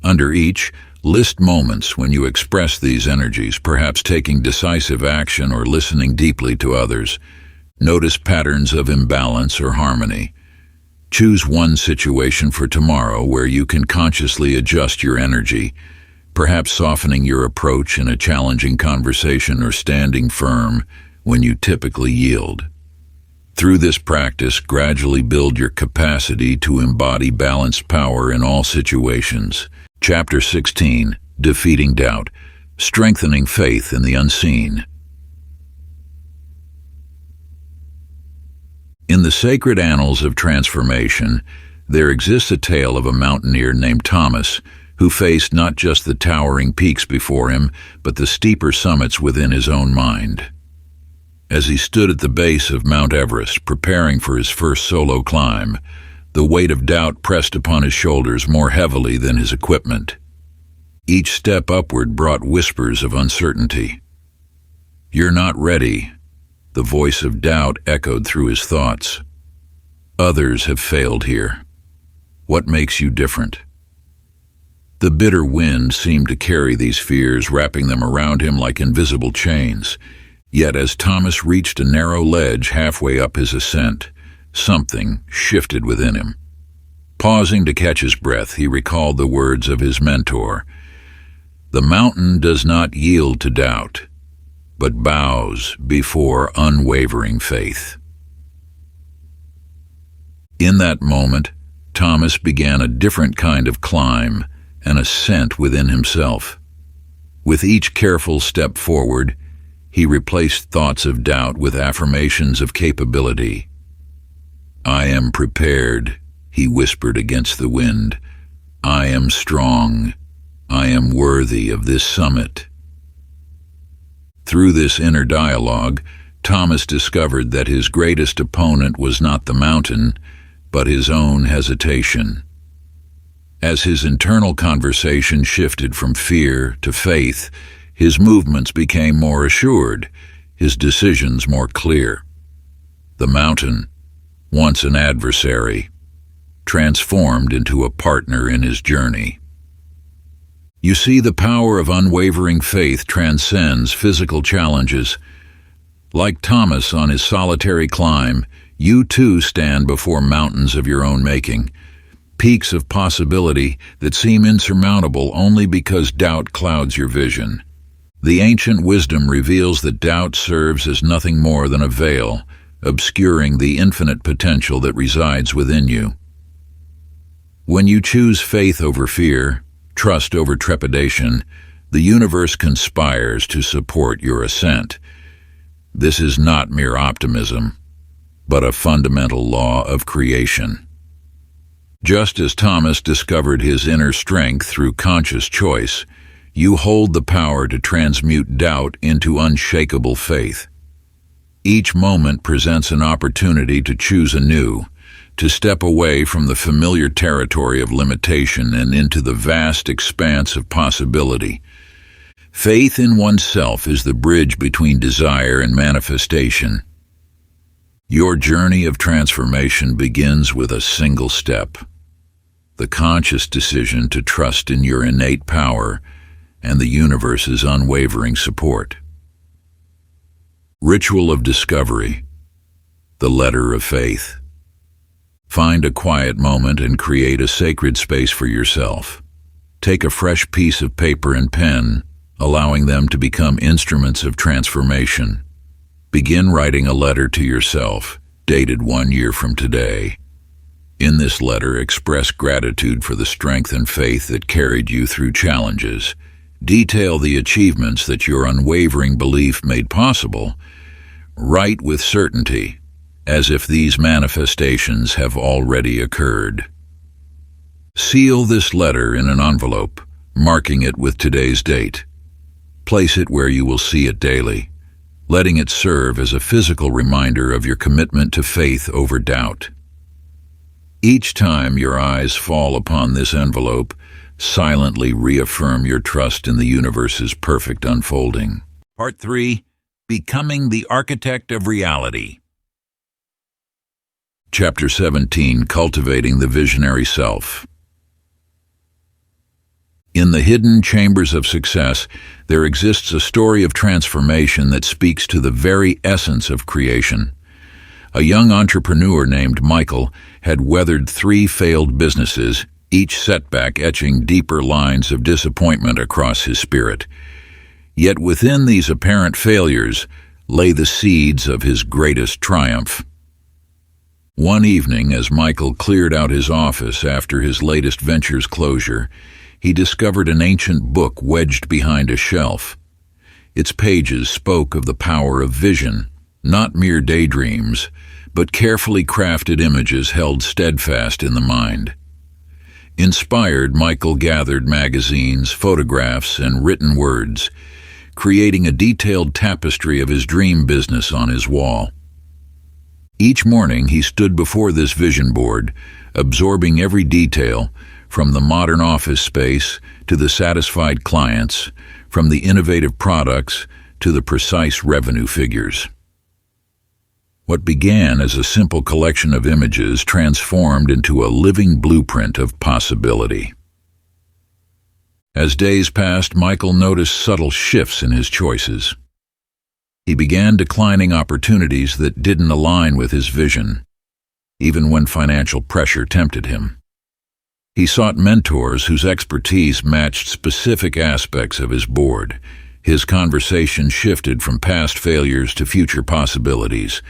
Under each, list moments when you express these energies, perhaps taking decisive action or listening deeply to others. Notice patterns of imbalance or harmony. Choose one situation for tomorrow where you can consciously adjust your energy, perhaps softening your approach in a challenging conversation or standing firm when you typically yield. Through this practice, gradually build your capacity to embody balanced power in all situations. Chapter 16, Defeating Doubt, Strengthening Faith in the Unseen. In the sacred annals of transformation, there exists a tale of a mountaineer named Thomas, who faced not just the towering peaks before him, but the steeper summits within his own mind. As he stood at the base of Mount Everest, preparing for his first solo climb, the weight of doubt pressed upon his shoulders more heavily than his equipment. Each step upward brought whispers of uncertainty. "You're not ready," the voice of doubt echoed through his thoughts. "Others have failed here. What makes you different?" The bitter wind seemed to carry these fears, wrapping them around him like invisible chains. Yet as Thomas reached a narrow ledge halfway up his ascent, something shifted within him. Pausing to catch his breath, he recalled the words of his mentor. "The mountain does not yield to doubt, but bows before unwavering faith." In that moment, Thomas began a different kind of climb, an ascent within himself. With each careful step forward, he replaced thoughts of doubt with affirmations of capability. "I am prepared," he whispered against the wind. "I am strong. I am worthy of this summit." Through this inner dialogue, Thomas discovered that his greatest opponent was not the mountain, but his own hesitation. As his internal conversation shifted from fear to faith, his movements became more assured, his decisions more clear. The mountain, once an adversary, transformed into a partner in his journey. You see, the power of unwavering faith transcends physical challenges. Like Thomas on his solitary climb, you too stand before mountains of your own making, peaks of possibility that seem insurmountable only because doubt clouds your vision. The ancient wisdom reveals that doubt serves as nothing more than a veil, obscuring the infinite potential that resides within you. When you choose faith over fear, trust over trepidation, the universe conspires to support your ascent. This is not mere optimism, but a fundamental law of creation. Just as Thomas discovered his inner strength through conscious choice, You hold the power to transmute doubt into unshakable faith. Each moment presents an opportunity to choose anew, to step away from the familiar territory of limitation and into the vast expanse of possibility. Faith in oneself is the bridge between desire and manifestation. Your journey of transformation begins with a single step: the conscious decision to trust in your innate power and the universe's unwavering support. Ritual of Discovery. The Letter of Faith. Find a quiet moment and create a sacred space for yourself. Take a fresh piece of paper and pen, allowing them to become instruments of transformation. Begin writing a letter to yourself, dated 1 year from today. In this letter, express gratitude for the strength and faith that carried you through challenges. Detail the achievements that your unwavering belief made possible. Write with certainty, as if these manifestations have already occurred. Seal this letter in an envelope, marking it with today's date. Place it where you will see it daily, letting it serve as a physical reminder of your commitment to faith over doubt. Each time your eyes fall upon this envelope, silently reaffirm your trust in the universe's perfect unfolding. Part 3. Becoming the Architect of Reality. Chapter 17. Cultivating the Visionary Self. In the hidden chambers of success, there exists a story of transformation that speaks to the very essence of creation. A young entrepreneur named Michael had weathered 3 failed businesses, each setback etching deeper lines of disappointment across his spirit. Yet within these apparent failures lay the seeds of his greatest triumph. One evening, as Michael cleared out his office after his latest venture's closure, he discovered an ancient book wedged behind a shelf. Its pages spoke of the power of vision, not mere daydreams, but carefully crafted images held steadfast in the mind. Inspired, Michael gathered magazines, photographs, and written words, creating a detailed tapestry of his dream business on his wall. Each morning he stood before this vision board, absorbing every detail, from the modern office space to the satisfied clients, from the innovative products to the precise revenue figures. What began as a simple collection of images transformed into a living blueprint of possibility. As days passed, Michael noticed subtle shifts in his choices. He began declining opportunities that didn't align with his vision, even when financial pressure tempted him. He sought mentors whose expertise matched specific aspects of his board. His conversation shifted from past failures to future possibilities.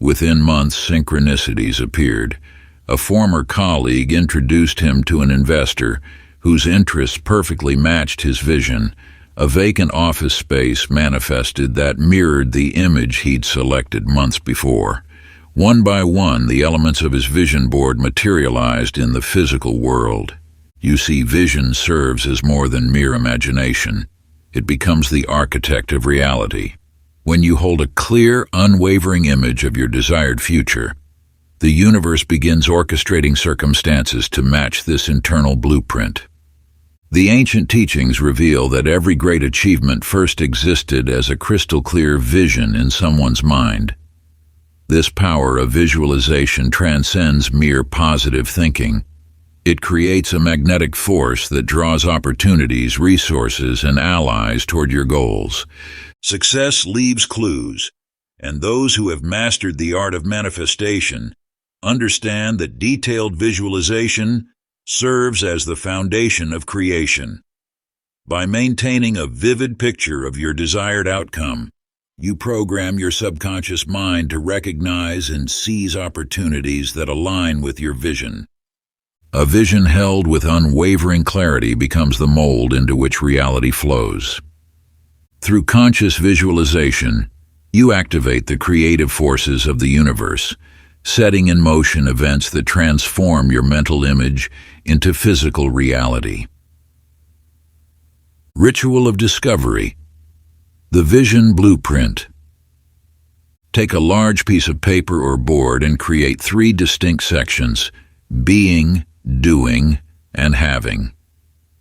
Within months, synchronicities appeared. A former colleague introduced him to an investor whose interests perfectly matched his vision. A vacant office space manifested that mirrored the image he'd selected months before. One by one, the elements of his vision board materialized in the physical world. You see, vision serves as more than mere imagination. It becomes the architect of reality. When you hold a clear, unwavering image of your desired future, the universe begins orchestrating circumstances to match this internal blueprint. The ancient teachings reveal that every great achievement first existed as a crystal-clear vision in someone's mind. This power of visualization transcends mere positive thinking. It creates a magnetic force that draws opportunities, resources, and allies toward your goals. Success leaves clues, and those who have mastered the art of manifestation understand that detailed visualization serves as the foundation of creation. By maintaining a vivid picture of your desired outcome, you program your subconscious mind to recognize and seize opportunities that align with your vision. A vision held with unwavering clarity becomes the mold into which reality flows. Through conscious visualization, you activate the creative forces of the universe, setting in motion events that transform your mental image into physical reality. Ritual of discovery. The vision blueprint. Take a large piece of paper or board and create 3 distinct sections: being, doing, and having.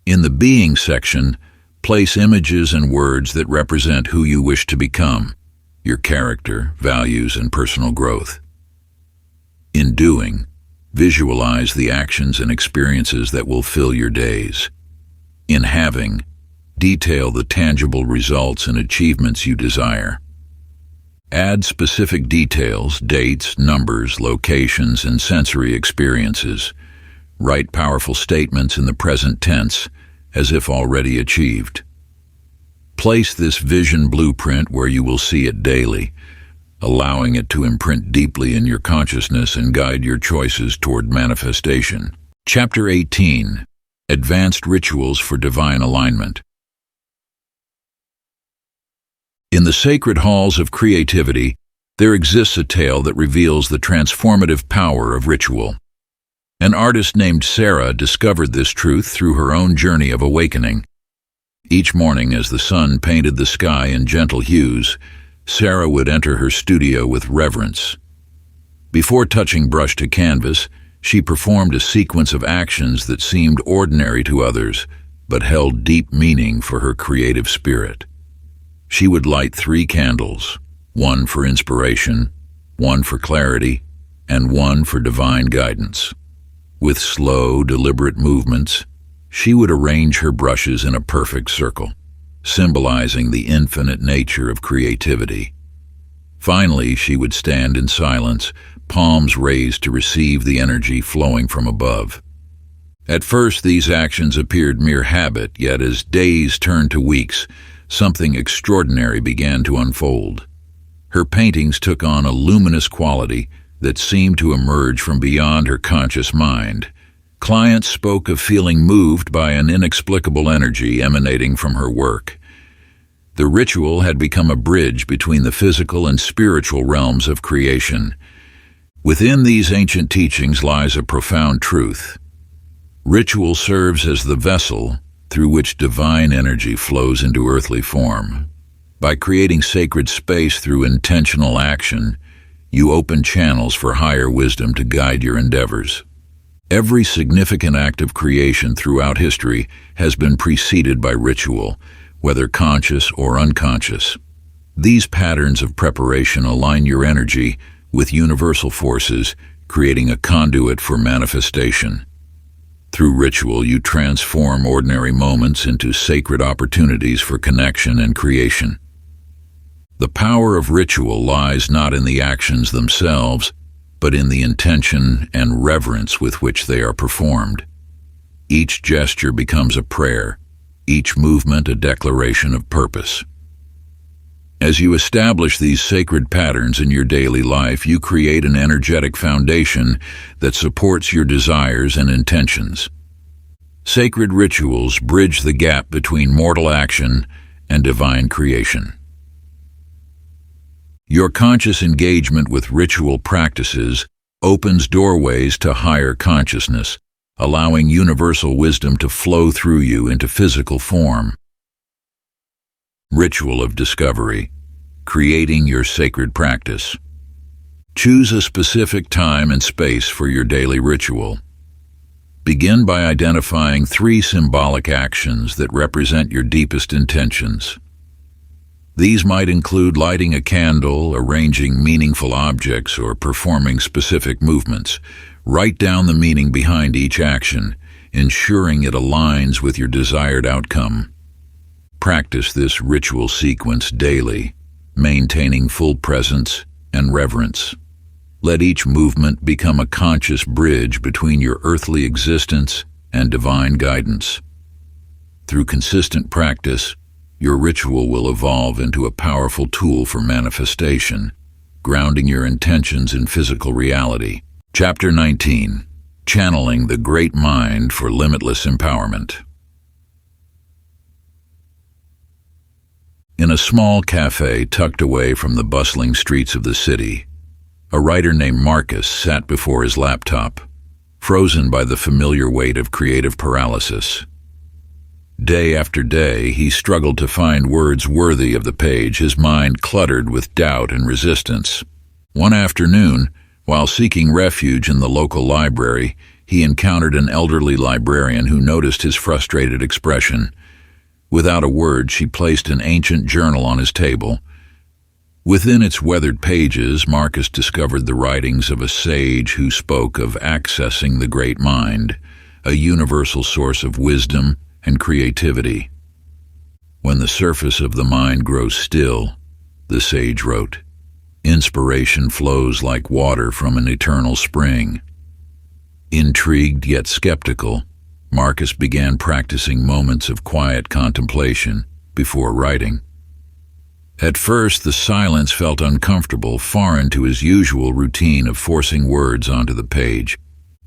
In the being section, place images and words that represent who you wish to become, your character, values, and personal growth. In doing, visualize the actions and experiences that will fill your days. In having, detail the tangible results and achievements you desire. Add specific details, dates, numbers, locations, and sensory experiences. Write powerful statements in the present tense, as if already achieved. Place this vision blueprint where you will see it daily, allowing it to imprint deeply in your consciousness and guide your choices toward manifestation. Chapter 18. Advanced Rituals for Divine Alignment. In the sacred halls of creativity, there exists a tale that reveals the transformative power of ritual. An artist named Sarah discovered this truth through her own journey of awakening. Each morning, as the sun painted the sky in gentle hues, Sarah would enter her studio with reverence. Before touching brush to canvas, she performed a sequence of actions that seemed ordinary to others, but held deep meaning for her creative spirit. She would light 3 candles, one for inspiration, one for clarity, and one for divine guidance. With slow, deliberate movements, she would arrange her brushes in a perfect circle, symbolizing the infinite nature of creativity. Finally, she would stand in silence, palms raised to receive the energy flowing from above. At first, these actions appeared mere habit, yet as days turned to weeks, something extraordinary began to unfold. Her paintings took on a luminous quality that seemed to emerge from beyond her conscious mind. Clients spoke of feeling moved by an inexplicable energy emanating from her work. The ritual had become a bridge between the physical and spiritual realms of creation. Within these ancient teachings lies a profound truth. Ritual serves as the vessel through which divine energy flows into earthly form. By creating sacred space through intentional action, you open channels for higher wisdom to guide your endeavors. Every significant act of creation throughout history has been preceded by ritual, whether conscious or unconscious. These patterns of preparation align your energy with universal forces, creating a conduit for manifestation. Through ritual, you transform ordinary moments into sacred opportunities for connection and creation. The power of ritual lies not in the actions themselves, but in the intention and reverence with which they are performed. Each gesture becomes a prayer, each movement a declaration of purpose. As you establish these sacred patterns in your daily life, you create an energetic foundation that supports your desires and intentions. Sacred rituals bridge the gap between mortal action and divine creation. Your conscious engagement with ritual practices opens doorways to higher consciousness, allowing universal wisdom to flow through you into physical form. Ritual of discovery. Creating your sacred practice. Choose a specific time and space for your daily ritual. Begin by identifying 3 symbolic actions that represent your deepest intentions. These might include lighting a candle, arranging meaningful objects, or performing specific movements. Write down the meaning behind each action, ensuring it aligns with your desired outcome. Practice this ritual sequence daily, maintaining full presence and reverence. Let each movement become a conscious bridge between your earthly existence and divine guidance. Through consistent practice, your ritual will evolve into a powerful tool for manifestation, grounding your intentions in physical reality. Chapter 19. Channeling the Great Mind for Limitless Empowerment. In a small cafe tucked away from the bustling streets of the city, a writer named Marcus sat before his laptop, frozen by the familiar weight of creative paralysis. Day after day, he struggled to find words worthy of the page, his mind cluttered with doubt and resistance. One afternoon, while seeking refuge in the local library, he encountered an elderly librarian who noticed his frustrated expression. Without a word, she placed an ancient journal on his table. Within its weathered pages, Marcus discovered the writings of a sage who spoke of accessing the great mind, a universal source of wisdom and creativity. When the surface of the mind grows still, the sage wrote, inspiration flows like water from an eternal spring. Intrigued yet skeptical, Marcus began practicing moments of quiet contemplation before writing. At first, the silence felt uncomfortable, foreign to his usual routine of forcing words onto the page.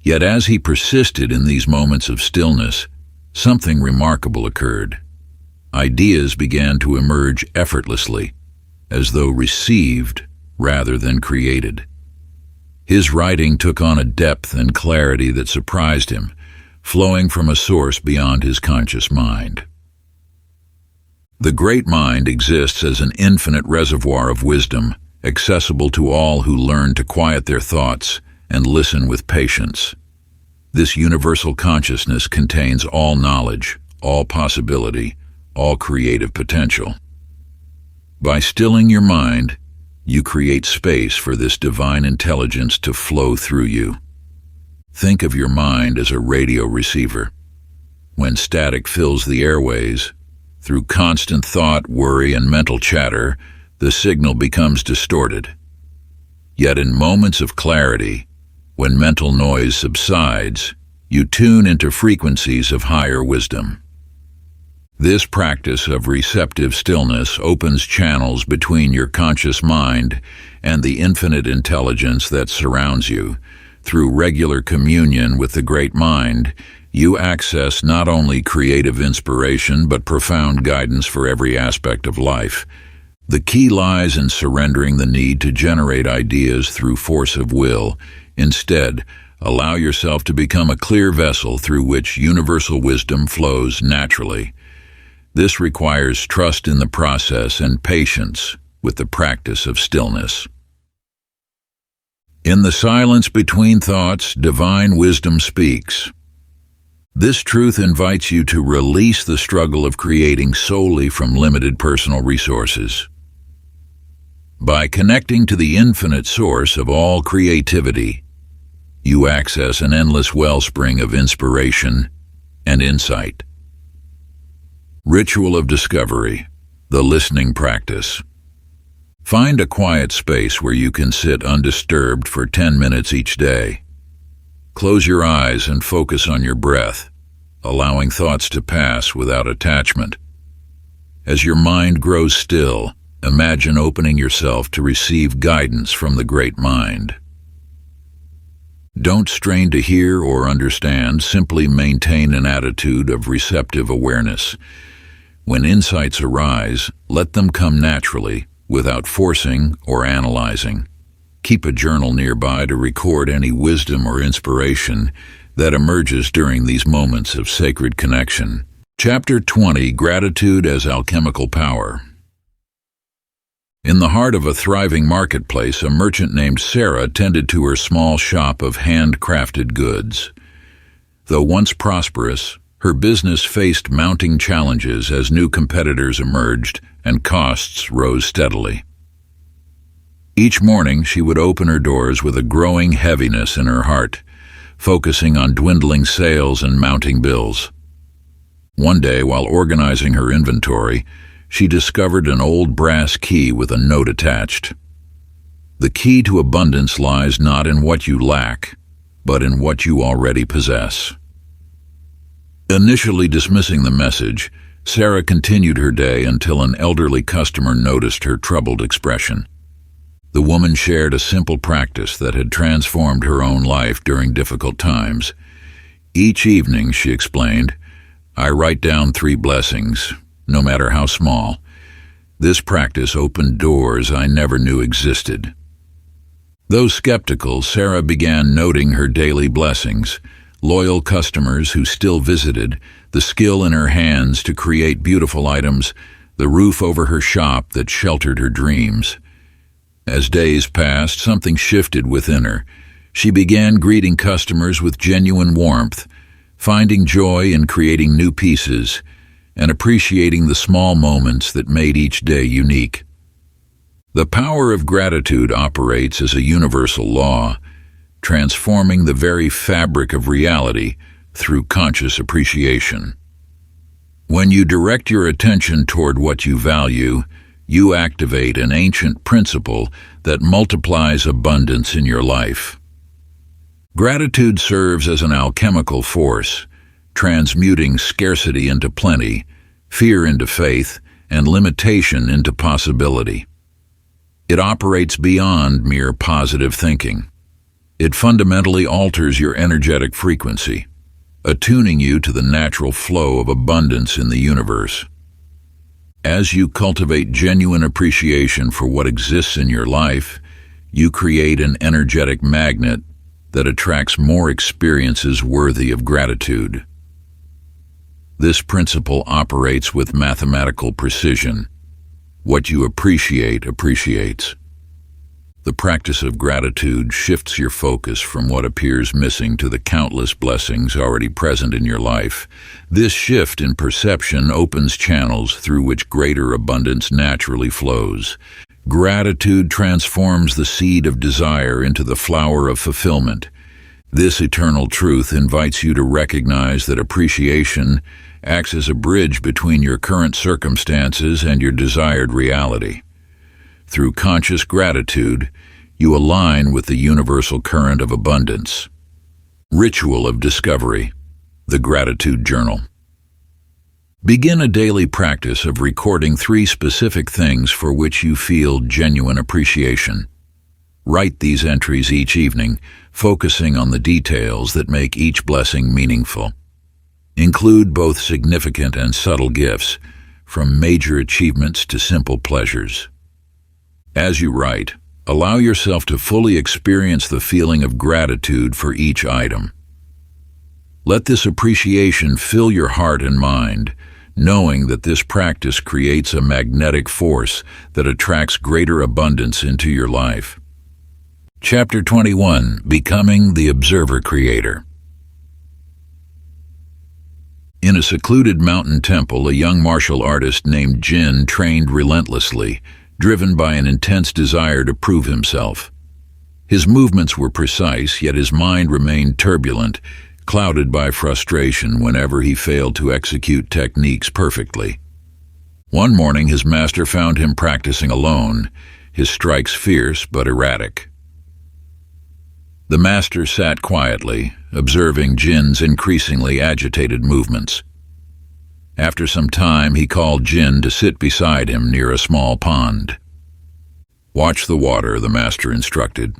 Yet as he persisted in these moments of stillness, something remarkable occurred. Ideas began to emerge effortlessly, as though received rather than created. His writing took on a depth and clarity that surprised him, flowing from a source beyond his conscious mind. The great mind exists as an infinite reservoir of wisdom, accessible to all who learn to quiet their thoughts and listen with patience. This universal consciousness contains all knowledge, all possibility, all creative potential. By stilling your mind, you create space for this divine intelligence to flow through you. Think of your mind as a radio receiver. When static fills the airways, through constant thought, worry, and mental chatter, the signal becomes distorted. Yet in moments of clarity, when mental noise subsides, you tune into frequencies of higher wisdom. This practice of receptive stillness opens channels between your conscious mind and the infinite intelligence that surrounds you. Through regular communion with the great mind, you access not only creative inspiration but profound guidance for every aspect of life. The key lies in surrendering the need to generate ideas through force of will. Instead, allow yourself to become a clear vessel through which universal wisdom flows naturally. This requires trust in the process and patience with the practice of stillness. In the silence between thoughts, divine wisdom speaks. This truth invites you to release the struggle of creating solely from limited personal resources. By connecting to the infinite source of all creativity, you access an endless wellspring of inspiration and insight. Ritual of discovery, the listening practice. Find a quiet space where you can sit undisturbed for 10 minutes each day. Close your eyes and focus on your breath, allowing thoughts to pass without attachment. As your mind grows still, imagine opening yourself to receive guidance from the great mind. Don't strain to hear or understand, simply maintain an attitude of receptive awareness. When insights arise, let them come naturally, without forcing or analyzing. Keep a journal nearby to record any wisdom or inspiration that emerges during these moments of sacred connection. Chapter 20, Gratitude as Alchemical Power. In the heart of a thriving marketplace, a merchant named Sarah tended to her small shop of handcrafted goods. Though once prosperous, her business faced mounting challenges as new competitors emerged and costs rose steadily. Each morning, she would open her doors with a growing heaviness in her heart, focusing on dwindling sales and mounting bills. One day, while organizing her inventory, she discovered an old brass key with a note attached. The key to abundance lies not in what you lack, but in what you already possess. Initially dismissing the message, Sarah continued her day until an elderly customer noticed her troubled expression. The woman shared a simple practice that had transformed her own life during difficult times. Each evening, she explained, I write down 3 blessings, no matter how small. This practice opened doors I never knew existed. Though skeptical, Sarah began noting her daily blessings, loyal customers who still visited, the skill in her hands to create beautiful items, the roof over her shop that sheltered her dreams. As days passed, something shifted within her. She began greeting customers with genuine warmth, finding joy in creating new pieces, and appreciating the small moments that made each day unique. The power of gratitude operates as a universal law, transforming the very fabric of reality through conscious appreciation. When you direct your attention toward what you value, you activate an ancient principle that multiplies abundance in your life. Gratitude serves as an alchemical force, transmuting scarcity into plenty, fear into faith, and limitation into possibility. It operates beyond mere positive thinking. It fundamentally alters your energetic frequency, attuning you to the natural flow of abundance in the universe. As you cultivate genuine appreciation for what exists in your life, you create an energetic magnet that attracts more experiences worthy of gratitude. This principle operates with mathematical precision. What you appreciate appreciates. The practice of gratitude shifts your focus from what appears missing to the countless blessings already present in your life. This shift in perception opens channels through which greater abundance naturally flows. Gratitude transforms the seed of desire into the flower of fulfillment. This eternal truth invites you to recognize that appreciation acts as a bridge between your current circumstances and your desired reality. Through conscious gratitude, you align with the universal current of abundance. Ritual of Discovery, the Gratitude Journal. Begin a daily practice of recording 3 specific things for which you feel genuine appreciation. Write these entries each evening, focusing on the details that make each blessing meaningful. Include both significant and subtle gifts, from major achievements to simple pleasures. As you write, allow yourself to fully experience the feeling of gratitude for each item. Let this appreciation fill your heart and mind, knowing that this practice creates a magnetic force that attracts greater abundance into your life. Chapter 21: Becoming the Observer Creator. In a secluded mountain temple, a young martial artist named Jin trained relentlessly, driven by an intense desire to prove himself. His movements were precise, yet his mind remained turbulent, clouded by frustration whenever he failed to execute techniques perfectly. One morning, his master found him practicing alone, his strikes fierce but erratic. The master sat quietly, observing Jin's increasingly agitated movements. After some time, he called Jin to sit beside him near a small pond. "Watch the water," the master instructed.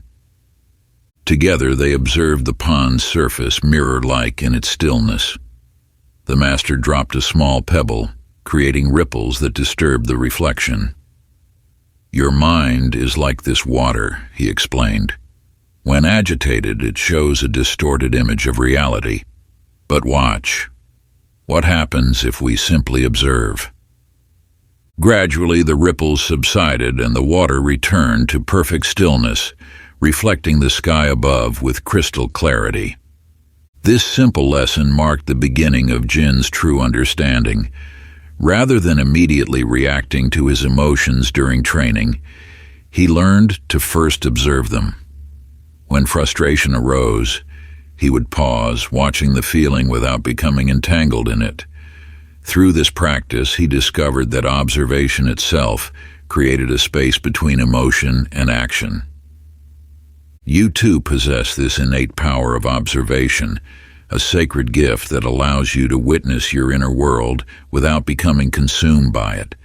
Together they observed the pond's surface mirror-like in its stillness. The master dropped a small pebble, creating ripples that disturbed the reflection. "Your mind is like this water," he explained. "When agitated, it shows a distorted image of reality. But watch. What happens if we simply observe?" Gradually, the ripples subsided and the water returned to perfect stillness, reflecting the sky above with crystal clarity. This simple lesson marked the beginning of Jin's true understanding. Rather than immediately reacting to his emotions during training, he learned to first observe them. When frustration arose, he would pause, watching the feeling without becoming entangled in it. Through this practice, he discovered that observation itself created a space between emotion and action. You too possess this innate power of observation, a sacred gift that allows you to witness your inner world without becoming consumed by it.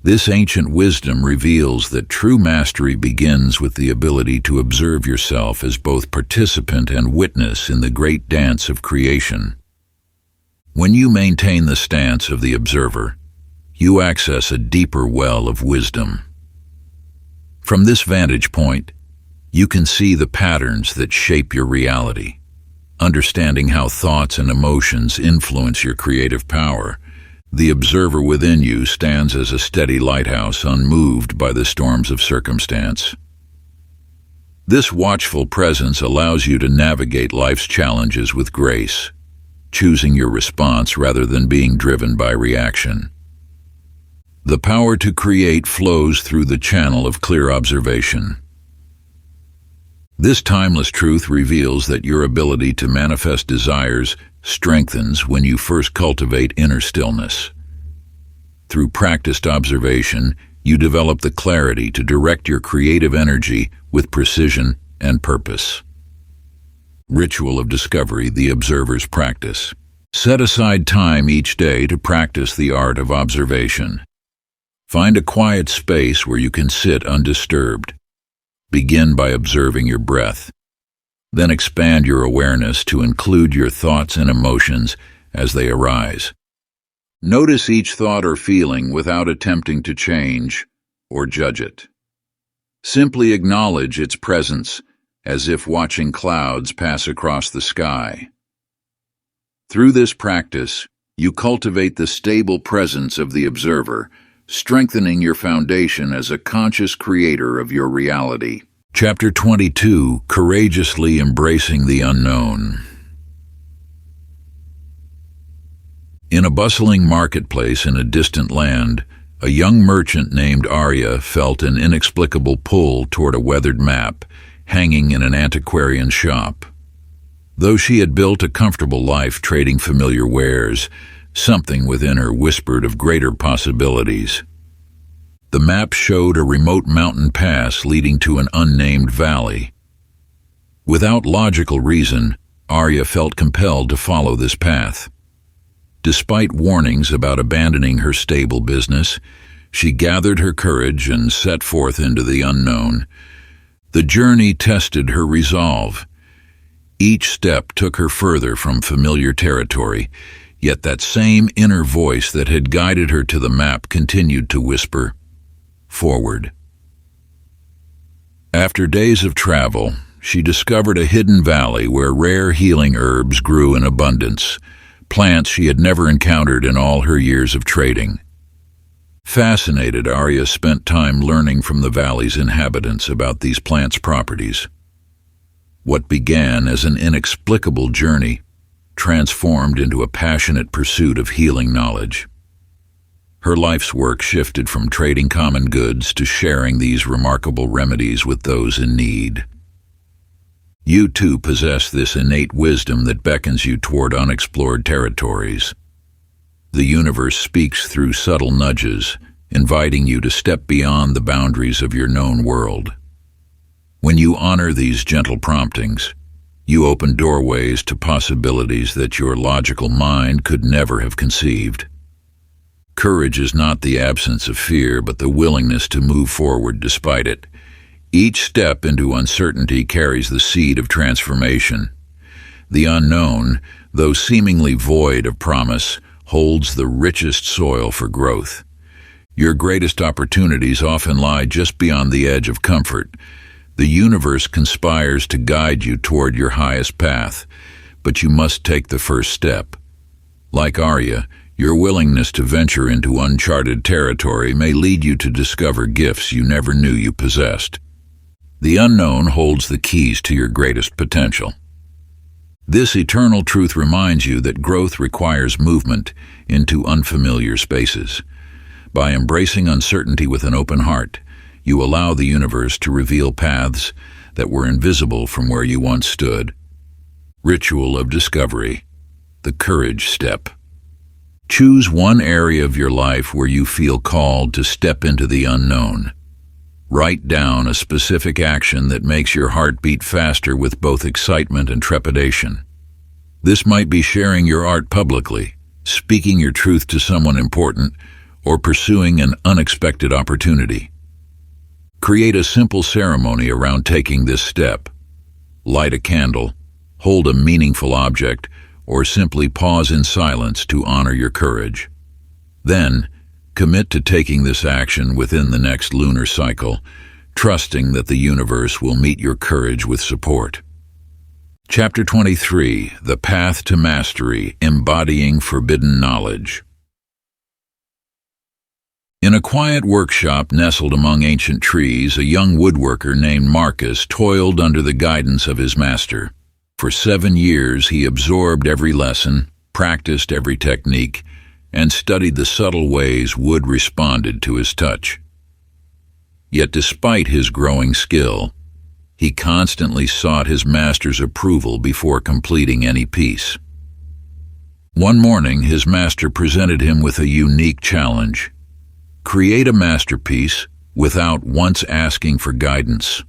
This ancient wisdom reveals that true mastery begins with the ability to observe yourself as both participant and witness in the great dance of creation. When you maintain the stance of the observer, you access a deeper well of wisdom. From this vantage point, you can see the patterns that shape your reality. Understanding how thoughts and emotions influence your creative power, the observer within you stands as a steady lighthouse, unmoved by the storms of circumstance. This watchful presence allows you to navigate life's challenges with grace, choosing your response rather than being driven by reaction. The power to create flows through the channel of clear observation. This timeless truth reveals that your ability to manifest desires strengthens when you first cultivate inner stillness. Through practiced observation, you develop the clarity to direct your creative energy with precision and purpose. Ritual of discovery, the observer's practice. Set aside time each day to practice the art of observation. Find a quiet space where you can sit undisturbed. Begin by observing your breath. Then expand your awareness to include your thoughts and emotions as they arise. Notice each thought or feeling without attempting to change or judge it. Simply acknowledge its presence as if watching clouds pass across the sky. Through this practice, you cultivate the stable presence of the observer, strengthening your foundation as a conscious creator of your reality. Chapter 22: Courageously Embracing the Unknown. In a bustling marketplace in a distant land, a young merchant named Arya felt an inexplicable pull toward a weathered map hanging in an antiquarian shop. Though she had built a comfortable life trading familiar wares, something within her whispered of greater possibilities. The map showed a remote mountain pass leading to an unnamed valley. Without logical reason, Arya felt compelled to follow this path. Despite warnings about abandoning her stable business, she gathered her courage and set forth into the unknown. The journey tested her resolve. Each step took her further from familiar territory, yet that same inner voice that had guided her to the map continued to whisper, "Forward." After days of travel, she discovered a hidden valley where rare healing herbs grew in abundance, plants she had never encountered in all her years of trading. Fascinated, Arya spent time learning from the valley's inhabitants about these plants' properties. What began as an inexplicable journey transformed into a passionate pursuit of healing knowledge. Her life's work shifted from trading common goods to sharing these remarkable remedies with those in need. You too possess this innate wisdom that beckons you toward unexplored territories. The universe speaks through subtle nudges, inviting you to step beyond the boundaries of your known world. When you honor these gentle promptings, you open doorways to possibilities that your logical mind could never have conceived. Courage is not the absence of fear, but the willingness to move forward despite it. Each step into uncertainty carries the seed of transformation. The unknown, though seemingly void of promise, holds the richest soil for growth. Your greatest opportunities often lie just beyond the edge of comfort. The universe conspires to guide you toward your highest path, but you must take the first step. Like Arya, your willingness to venture into uncharted territory may lead you to discover gifts you never knew you possessed. The unknown holds the keys to your greatest potential. This eternal truth reminds you that growth requires movement into unfamiliar spaces. By embracing uncertainty with an open heart, you allow the universe to reveal paths that were invisible from where you once stood. Ritual of discovery, the courage step. Choose one area of your life where you feel called to step into the unknown. Write down a specific action that makes your heart beat faster with both excitement and trepidation. This might be sharing your art publicly, speaking your truth to someone important, or pursuing an unexpected opportunity. Create a simple ceremony around taking this step. Light a candle, hold a meaningful object, or simply pause in silence to honor your courage. Then, commit to taking this action within the next lunar cycle, trusting that the universe will meet your courage with support. Chapter 23, The Path to Mastery, Embodying Forbidden Knowledge. In a quiet workshop nestled among ancient trees, a young woodworker named Marcus toiled under the guidance of his master. For 7 years he absorbed every lesson, practiced every technique, and studied the subtle ways wood responded to his touch. Yet despite his growing skill, he constantly sought his master's approval before completing any piece. One morning, his master presented him with a unique challenge: create a masterpiece without once asking for guidance.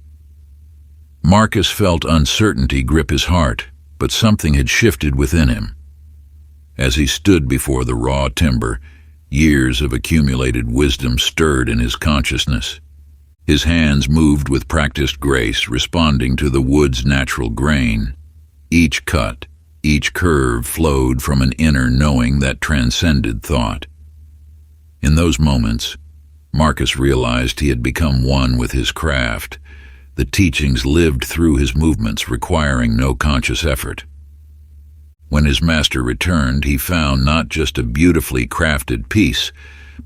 Marcus felt uncertainty grip his heart, but something had shifted within him. As he stood before the raw timber, years of accumulated wisdom stirred in his consciousness. His hands moved with practiced grace, responding to the wood's natural grain. Each cut, each curve flowed from an inner knowing that transcended thought. In those moments, Marcus realized he had become one with his craft. The teachings lived through his movements, requiring no conscious effort. When his master returned, he found not just a beautifully crafted piece,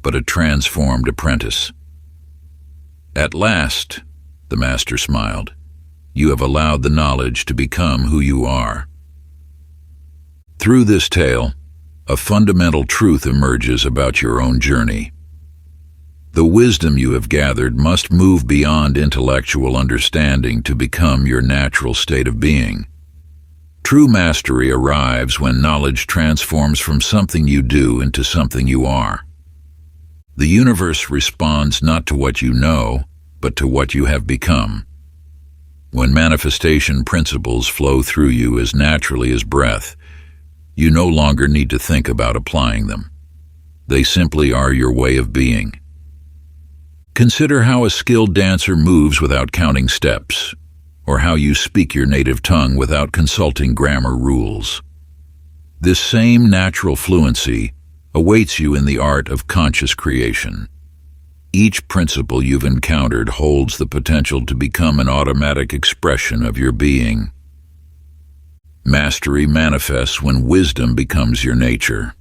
but a transformed apprentice. "At last," the master smiled, "you have allowed the knowledge to become who you are." Through this tale, a fundamental truth emerges about your own journey. The wisdom you have gathered must move beyond intellectual understanding to become your natural state of being. True mastery arrives when knowledge transforms from something you do into something you are. The universe responds not to what you know, but to what you have become. When manifestation principles flow through you as naturally as breath, you no longer need to think about applying them. They simply are your way of being. Consider how a skilled dancer moves without counting steps, or how you speak your native tongue without consulting grammar rules. This same natural fluency awaits you in the art of conscious creation. Each principle you've encountered holds the potential to become an automatic expression of your being. Mastery manifests when wisdom becomes your nature.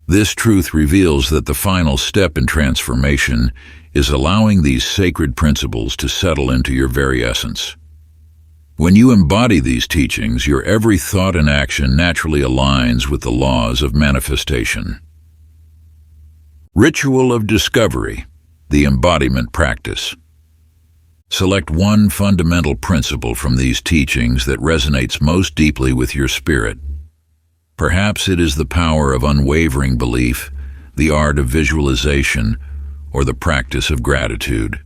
This truth reveals that the final step in transformation is allowing these sacred principles to settle into your very essence. When you embody these teachings, your every thought and action naturally aligns with the laws of manifestation. Ritual of Discovery, the embodiment practice. Select one fundamental principle from these teachings that resonates most deeply with your spirit. Perhaps it is the power of unwavering belief, the art of visualization, or the practice of gratitude.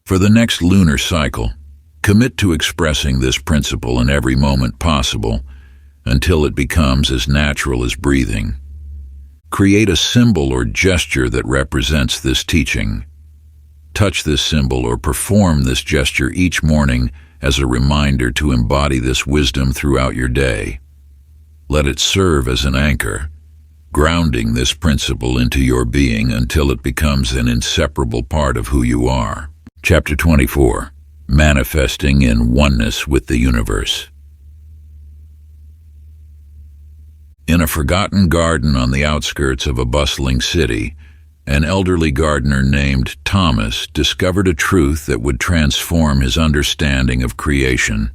For the next lunar cycle, commit to expressing this principle in every moment possible until it becomes as natural as breathing. Create a symbol or gesture that represents this teaching. Touch this symbol or perform this gesture each morning as a reminder to embody this wisdom throughout your day. Let it serve as an anchor, grounding this principle into your being until it becomes an inseparable part of who you are. Chapter 24, Manifesting in Oneness with the Universe. In a forgotten garden on the outskirts of a bustling city, an elderly gardener named Thomas discovered a truth that would transform his understanding of creation.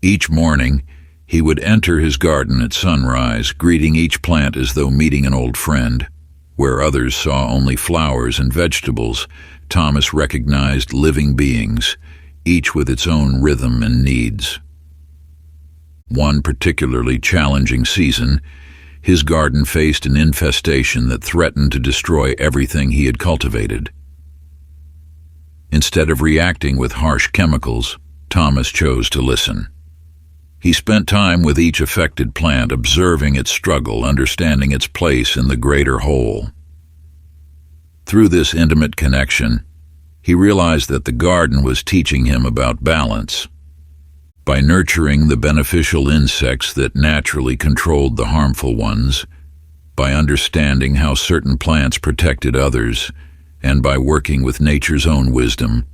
Each morning, he would enter his garden at sunrise, greeting each plant as though meeting an old friend. Where others saw only flowers and vegetables, Thomas recognized living beings, each with its own rhythm and needs. One particularly challenging season, his garden faced an infestation that threatened to destroy everything he had cultivated. Instead of reacting with harsh chemicals, Thomas chose to listen. He spent time with each affected plant, observing its struggle, understanding its place in the greater whole. Through this intimate connection, he realized that the garden was teaching him about balance. By nurturing the beneficial insects that naturally controlled the harmful ones, by understanding how certain plants protected others, and by working with nature's own wisdom,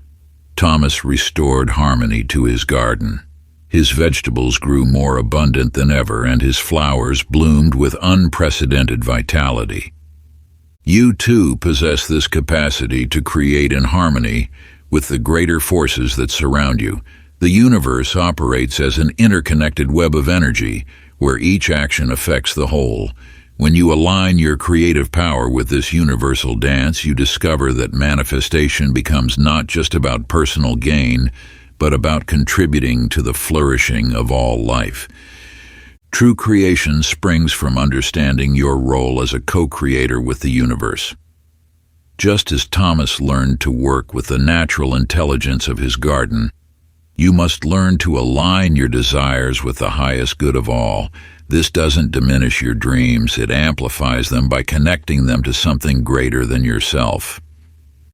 Thomas restored harmony to his garden. His vegetables grew more abundant than ever, and his flowers bloomed with unprecedented vitality. You too possess this capacity to create in harmony with the greater forces that surround you. The universe operates as an interconnected web of energy, where each action affects the whole. When you align your creative power with this universal dance, you discover that manifestation becomes not just about personal gain, but about contributing to the flourishing of all life. True creation springs from understanding your role as a co-creator with the universe. Just as Thomas learned to work with the natural intelligence of his garden, you must learn to align your desires with the highest good of all. This doesn't diminish your dreams, it amplifies them by connecting them to something greater than yourself.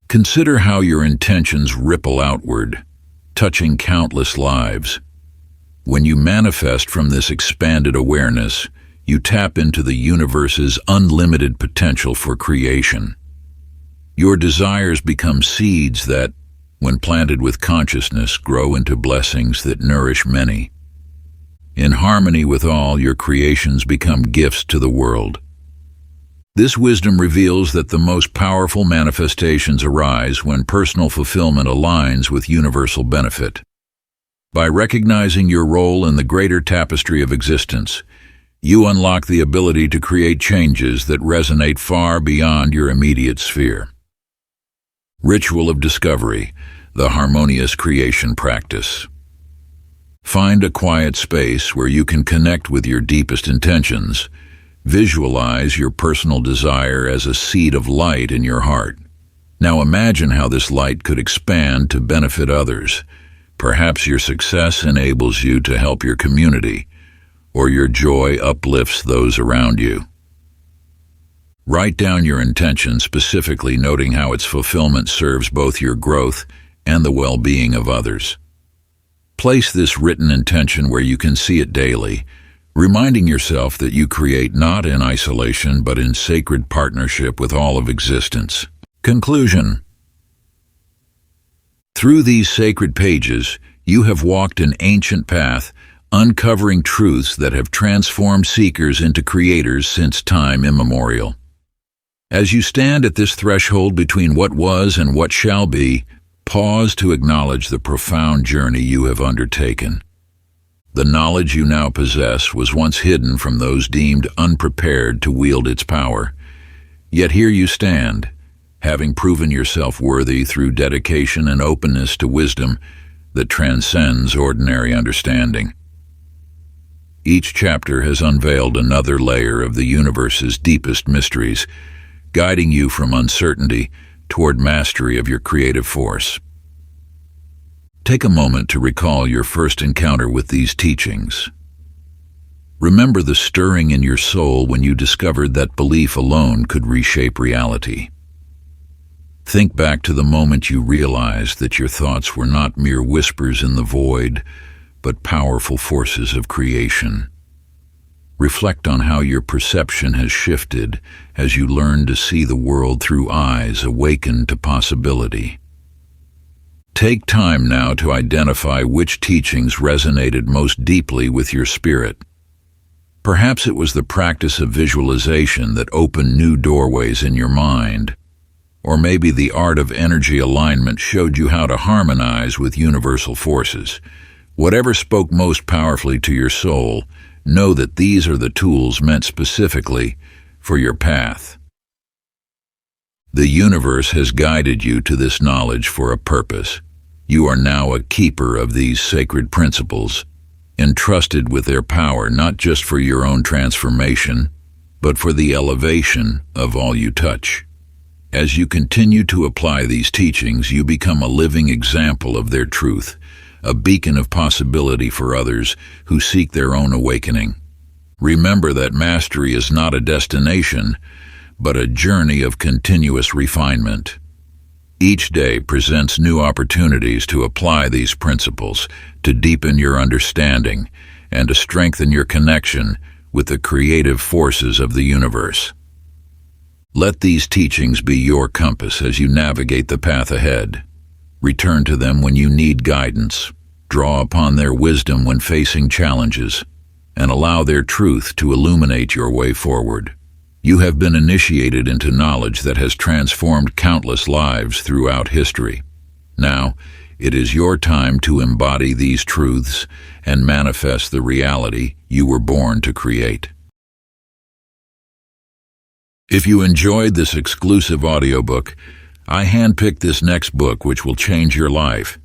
Consider how your intentions ripple outward, touching countless lives. When you manifest from this expanded awareness, you tap into the universe's unlimited potential for creation. Your desires become seeds that, when planted with consciousness, grow into blessings that nourish many. In harmony with all, your creations become gifts to the world. This wisdom reveals that the most powerful manifestations arise when personal fulfillment aligns with universal benefit. By recognizing your role in the greater tapestry of existence, you unlock the ability to create changes that resonate far beyond your immediate sphere. Ritual of Discovery, the harmonious creation practice. Find a quiet space where you can connect with your deepest intentions. Visualize your personal desire as a seed of light in your heart. Now imagine how this light could expand to benefit others. Perhaps your success enables you to help your community, or your joy uplifts those around you. Write down your intention, specifically noting how its fulfillment serves both your growth and the well-being of others. Place this written intention where you can see it daily, reminding yourself that you create not in isolation but in sacred partnership with all of existence. Conclusion. Through these sacred pages, you have walked an ancient path, uncovering truths that have transformed seekers into creators since time immemorial. As you stand at this threshold between what was and what shall be, pause to acknowledge the profound journey you have undertaken. The knowledge you now possess was once hidden from those deemed unprepared to wield its power. Yet here you stand, having proven yourself worthy through dedication and openness to wisdom that transcends ordinary understanding. Each chapter has unveiled another layer of the universe's deepest mysteries, guiding you from uncertainty toward mastery of your creative force. Take a moment to recall your first encounter with these teachings. Remember the stirring in your soul when you discovered that belief alone could reshape reality. Think back to the moment you realized that your thoughts were not mere whispers in the void, but powerful forces of creation. Reflect on how your perception has shifted as you learn to see the world through eyes awakened to possibility. Take time now to identify which teachings resonated most deeply with your spirit. Perhaps it was the practice of visualization that opened new doorways in your mind, or maybe the art of energy alignment showed you how to harmonize with universal forces. Whatever spoke most powerfully to your soul, know that these are the tools meant specifically for your path. The universe has guided you to this knowledge for a purpose. You are now a keeper of these sacred principles, entrusted with their power not just for your own transformation, but for the elevation of all you touch. As you continue to apply these teachings, you become a living example of their truth, a beacon of possibility for others who seek their own awakening. Remember that mastery is not a destination, but a journey of continuous refinement. Each day presents new opportunities to apply these principles, to deepen your understanding, and to strengthen your connection with the creative forces of the universe. Let these teachings be your compass as you navigate the path ahead. Return to them when you need guidance. Draw upon their wisdom when facing challenges, and allow their truth to illuminate your way forward. You have been initiated into knowledge that has transformed countless lives throughout history. Now, it is your time to embody these truths and manifest the reality you were born to create. If you enjoyed this exclusive audiobook, I handpicked this next book which will change your life.